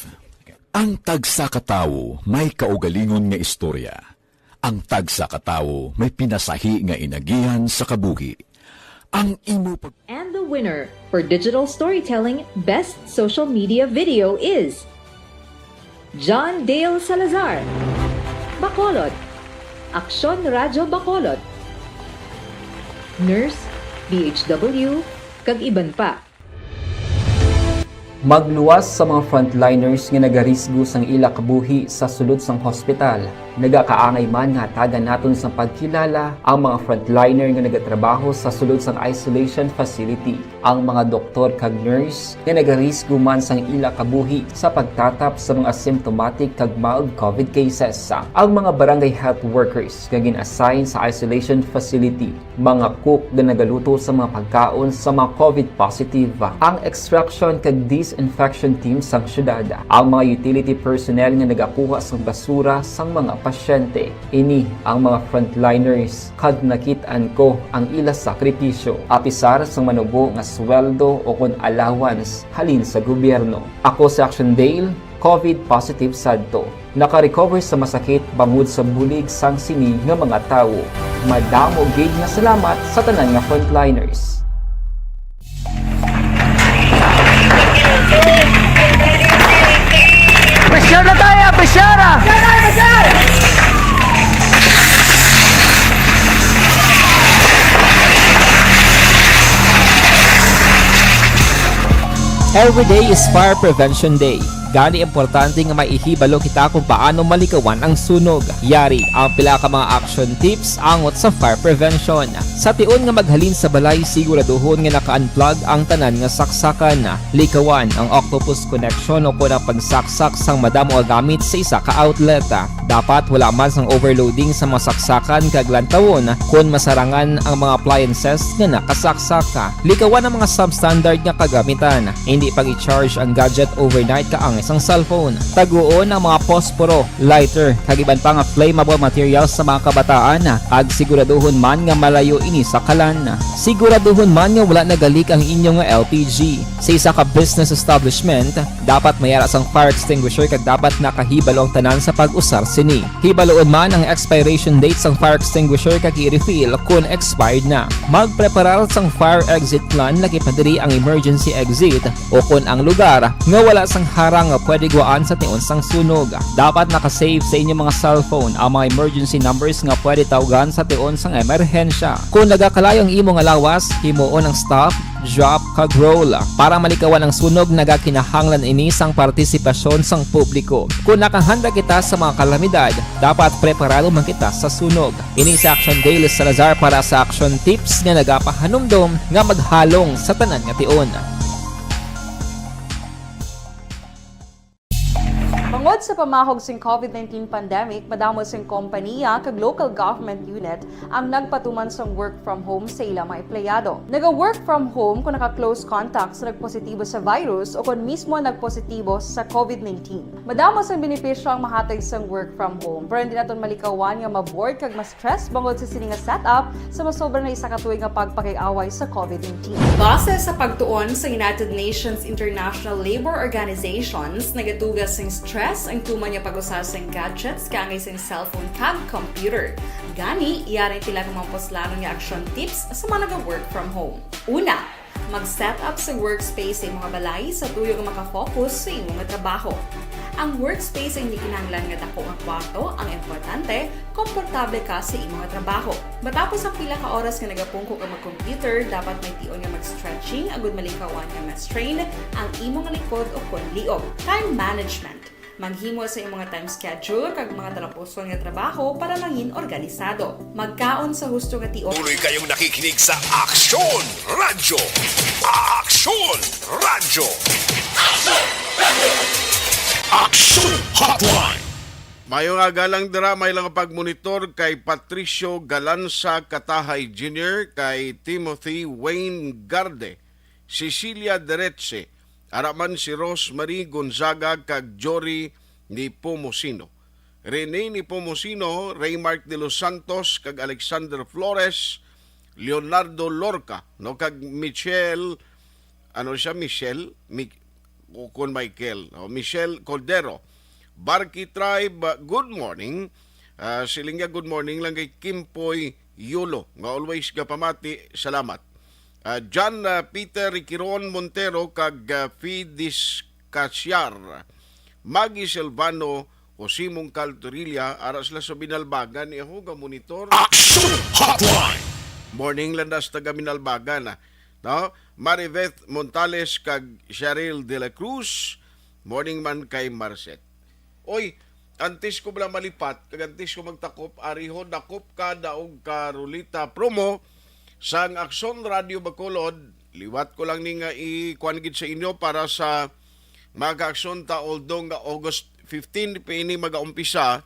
Ang tagsa katawo may kaugalingon nga istorya. Ang tagsa katawo may pinasahi nga inagihan sa kabuhi. Ang imo And the winner for Digital Storytelling Best Social Media Video is John Dale Salazar, Bacolod, Aksyon Radyo Bacolod, Nurse, DHW, kag iban pa. Magluwas sa mga frontliners nga nagarisgo sang ila kabuhi sa sulod sang hospital. Nagakaangay man nga tagan naton sa pagkilala ang mga frontliner nga nagatrabaho sa sulod sang isolation facility. Ang mga doktor kag nurse nga nagarisgo man sang ila kabuhi sa pagtatap sa mga symptomatic kag mild COVID cases. Ang mga barangay health workers nga gin-assign sa isolation facility, mga cook nga nagaluto sa mga pagkaon sa mga COVID positive, ang extraction kag disinfection team sang syudad, ang mga utility personnel nga nagakuha sang basura sang mga pasyente. Ini ang mga frontliners kag nakit-an ko ang ila sakripisyo apisar sang manubo nga sweldo o kun allowance halin sa gobyerno. Ako si Action Dale, COVID positive sadto. Naka-recover sa masakit bangod sa bulig sang sini nga mga tawo. Madamo gid nga salamat sa tanan nga frontliners. Pressure na tayo! Pressure! Every day is Fire Prevention Day. Gani importante nga maihibalo kita kung paano malikawan ang sunog. Yari ang pila ka mga action tips angot sa fire prevention. Sa tion nga maghalin sa balay, siguraduhon nga naka-unplug ang tanan nga saksakan. Likawan ang octopus connection o kung ang pagsaksak sang madamo nga gamit sa isa ka outlet. Dapat wala man sang overloading sa mga saksakan kag lantawon kung masarangan ang mga appliances nga nakasaksaka. Likawan ang mga substandard nga kagamitan. Hindi pag i-charge ang gadget overnight kaang isang cellphone. Taguon ang mga posporo, lighter, kag iban pa nga flammable materials sa mga kabataan. Kag siguraduhon man nga malayo ini sa kalan. Siguraduhon man nga wala nagalik ang inyong LPG. Sa isa ka business establishment, dapat mayara sang fire extinguisher kag dapat nakahibalo ang tanan sa pag-usar sini. Hibaloon man ang expiration date sang fire extinguisher kag i-refill kung expired na. Magpreparar sang fire exit plan lagi padiri ang emergency exit o kung ang lugar nga wala sang harang nga pwede guaan sa tion sang sunog. Dapat nakasave sa inyong mga cellphone ang mga emergency numbers nga pwede tawagan sa tion sang emerhensya. Kung nagakalayo ang imong alawas, himuon ang stop, drop kag roll. Para malikawan ang sunog, nagakinahanglan ini sang partisipasyon sang publiko. Kung nakahanda kita sa mga kalamidad, dapat preparado man kita sa sunog. Ini sa Action Dale Salazar para sa action tips nga nagapahanumdom nga maghalong sa tanan nga tion. Bangod sa pamahog sing COVID-19 pandemic, madamo sing kompanya kag local government unit ang nagpatuman sang work from home sa ilang mga empleyado. Naga-work from home kung naka-close contact sa nagpositibo sa virus o kung mismo nagpositibo sa COVID-19. Madamo sang benepisyo ang mahatag sang work from home, pero hindi naton malikawan nga ma-bored kag ma-stress bangod sa sini nga setup sa masobra na isa ka tuig nga pagpakiaway sa COVID-19. Base sa pagtuon sa United Nations International Labor Organizations, nagatugas sing stress ang tuman niya pag-usar sa gadgets kangay sa cellphone kag computer. Gani, iyarin tila ng mga poslano nga action tips sa mga nag-work from home. Una, mag-set up sa workspace sa mga balay sa tuyo nga makafocus sa imong trabaho. Ang workspace ay hindi kinahanglan nga dako ang kwarto, ang importante, komportable ka sa imong trabaho. Matapos ang pila ka oras nga nagapungko ka mag-computer, dapat may tion nga mag-stretching agud malikawan nga ma-strain ang imong likod o kon liog. Time management. Maghimo sa imong mga time schedule kag mga talapuson nga trabaho para mangin organisado. Magkaon sa husto nga tion. Tuloy kayong nakikinig sa Aksyon Radyo. Aksyon Radyo. Aksyon Hotline. Mayo nga galang dira may lang pagmonitor kay Patricio Galanza Katahay Jr., kay Timothy Wayne Garde, Cecilia Deretse, araman si Rosemary Gonzaga kag Jory ni Pomosino. Rene ni Pomosino, Raymark de los Santos kag Alexander Flores, Leonardo Lorca, no kag Michelle Cordero. Barky Tribe, good morning. Silingga good morning lang kay Kimpoy Yulo, nga always gapamati, salamat. John Peter Riquiron Montero kag Fidis Casyar, Maggie Silvano, Josimong Caltorilla, ara sila sa Binalbagan, iho ga monitor. Action Hotline. Morning landas taga Binalbagan, no? Maribeth Montales kag Cheryl De La Cruz. Morning man kay Marcet. Oy, antes ko bala malipat, kag antes ko magtakop, ariho dakop ka daog ka rulita promo sang Aksyon Radio Bacolod. Liwat ko lang ni nga ikuan gid sa inyo para sa mga aksyon ta although nga August 15 pa ini mag-aumpisa.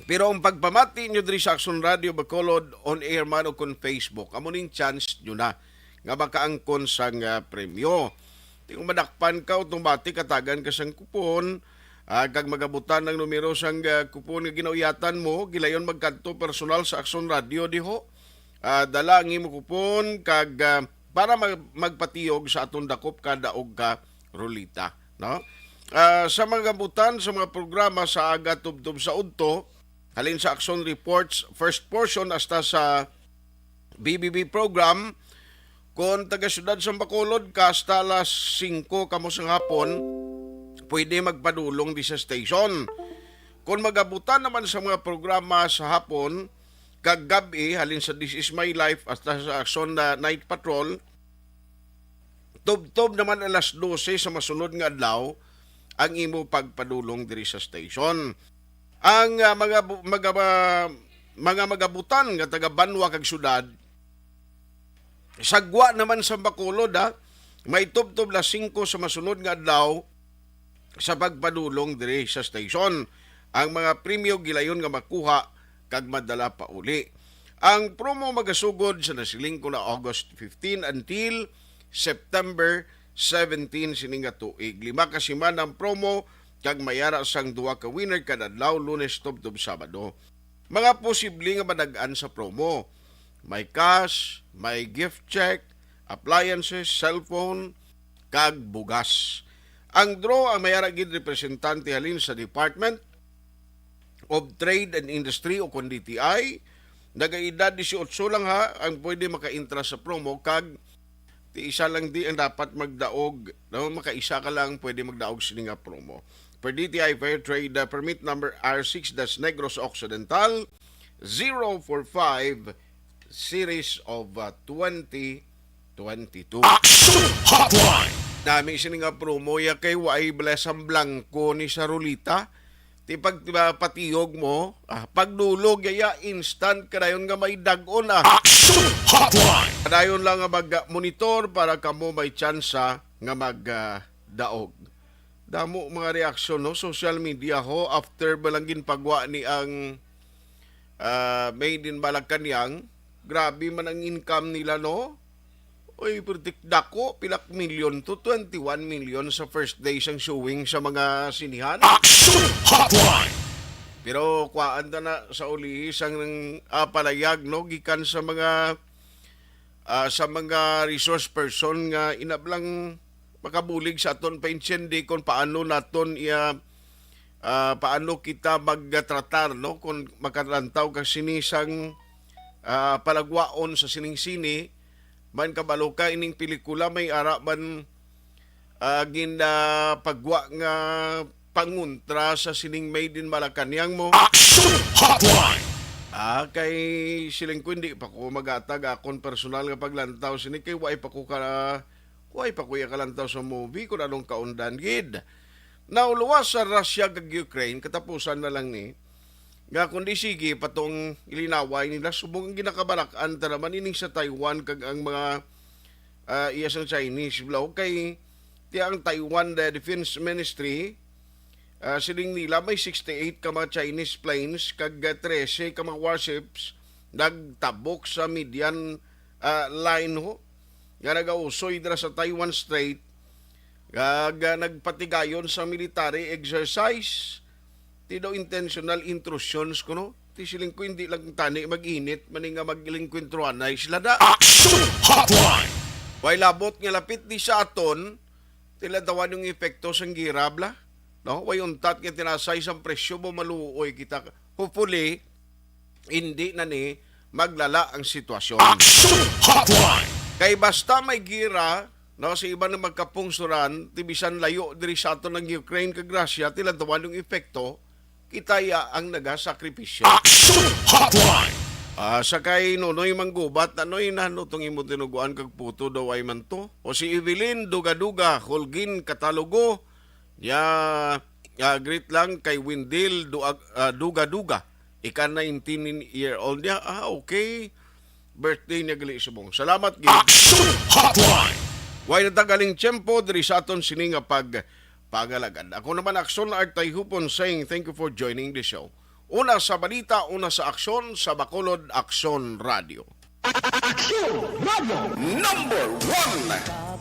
Pero ang pagpamati nyo diri sa Aksyon Radio Bacolod on air man o kon Facebook, amo ning chance nyo na nga makaangkon sang premyo. Kung madakpan ka automatic katagan ka sang kupon, kag magabutan ng numero sang kupon nga ginauyatan mo, gilayon magkanto personal sa Aksyon Radio diho. Dala ang imo kupon kag para magpatiyog sa atong dakop kada og ka rulita, no? Sa mga gabutan sa mga programa sa aga tubtub sa udto, halin sa Aksyon Reports first portion hasta sa BBB program, kung taga-syudad sa Bacolod ka hasta alas 5 kamo sa hapon, pwede magpadulong di sa station. Kung magabutan naman sa mga programa sa hapon, kag gabi, halin sa This Is My Life hasta sa Aksyon na Night Patrol, tub-tub naman alas 12 sa masunod nga adlaw, ang imo pagpadulong diri sa station. Ang mga magabutan nga taga Banwa kag syudad, sagwa naman sa Bacolod may tub-tub la 5 sa masunod nga adlaw sa pagpadulong diri sa station. Ang mga premyo gilayon nga makuha kag madala pa uli. Ang promo magasugod sa nasiling ko na August 15 until September 17 sining nga tuig. 5 ka semana ang promo kag mayara sang 2 ka winner kada adlaw, Lunes tub-tub Sabado. Mga posible nga madag-an sa promo. May cash, may gift check, appliances, cellphone, kag bugas. Ang draw ang mayara gid representante halin sa Department of Trade and Industry o kun DTI. Nagaedad 18 lang ang pwede maka-intra sa promo kag ti isa lang di ang dapat magdaog. No, makaisa ka lang pwede magdaog sini nga promo. Per DTI Fair Trade Permit number R6-Negros Occidental 045 series of 2022. Action Hotline! Dami sini nga promo ya kay waay blesang blanco ni sa rulita. Ti pagpatiyog mo, pagdulog yaya instant kadayon nga may dagon Action Hotline! Kadayon lang nga mag-monitor para kamo may tsansa nga magdaog. Damo mga reaksyon no, social media ho after balangin pagwa ni ang Made in Malacanang. Grabe man ang income nila, no? Oy, predict dako, pilak milyon to 21 million sa first day sang showing sa mga sinihan. Action Hotline! Pero kuhaan na sa uli sang palayag, no? Gikan sa mga resource person nga inablang makabulig sa aton pa-insendi kung paano naton paano kita magtratar, no? Kung makarantaw ka sinisang palagwaon sa sining-sini, man kabalo ka ining pelikula may ara man pagwa nga panguntra sa sining Made in Malacanang mo. Action Hotline! Kay siling ko hindi pa ko magatag akon personal nga paglantaw sini kay way pa ko kalantaw sa movie kung anong kaundan gid. Nauluwas sa Russia kag Ukraine, katapusan na lang ni nga kundi sige patong ilinaway nila subong ang ginakabalakan taraman ining sa Taiwan kag ang mga iyasang Chinese blaw kay ang Taiwan Defense Ministry siling nila may 68 ka mga Chinese planes kag 13 ka mga warships nagtabok sa median line ho nga nagausoy dira sa Taiwan Strait kag nagpatigayon sa military exercise. Tido intentional intrusions ko, no? Ti siling ko hindi lang tani mag-init, maning nga maglingkwentruanay sila da. Action Hotline! Way labot nga lapit di sa aton, tila dawan yung epekto sang girabla. No? Way untat nga tinasay sang presyo mo maluoy kita. Hopefully, hindi na ni maglala ang sitwasyon. Action Hotline! Kay basta may gira, no, sa iba na magkapungsuran, tibisan layo diri sa aton ng Ukraine kag Russia, tila dawan yung epekto, kitaya ang nagasakripisyo. Action Hotline! Sakay Nonoy Manggubat, ano'y nano itong imo tinuguan kag puto daw ay man to? O si Evelyn Duga-Duga, Holgin Katalogo, greet lang kay Windil Duga-Duga, ika 19-year-old niya. Okay. Birthday niya gali subong. Salamat, Gid. Action Hotline! Way natagaling tiyempo, diri sa aton sini nga pagalagan. Ako naman, Aksyon Artay Hupon, saying thank you for joining the show. Una sa balita, una sa aksyon, sa Bacolod Aksyon Radio. Action Radio #1.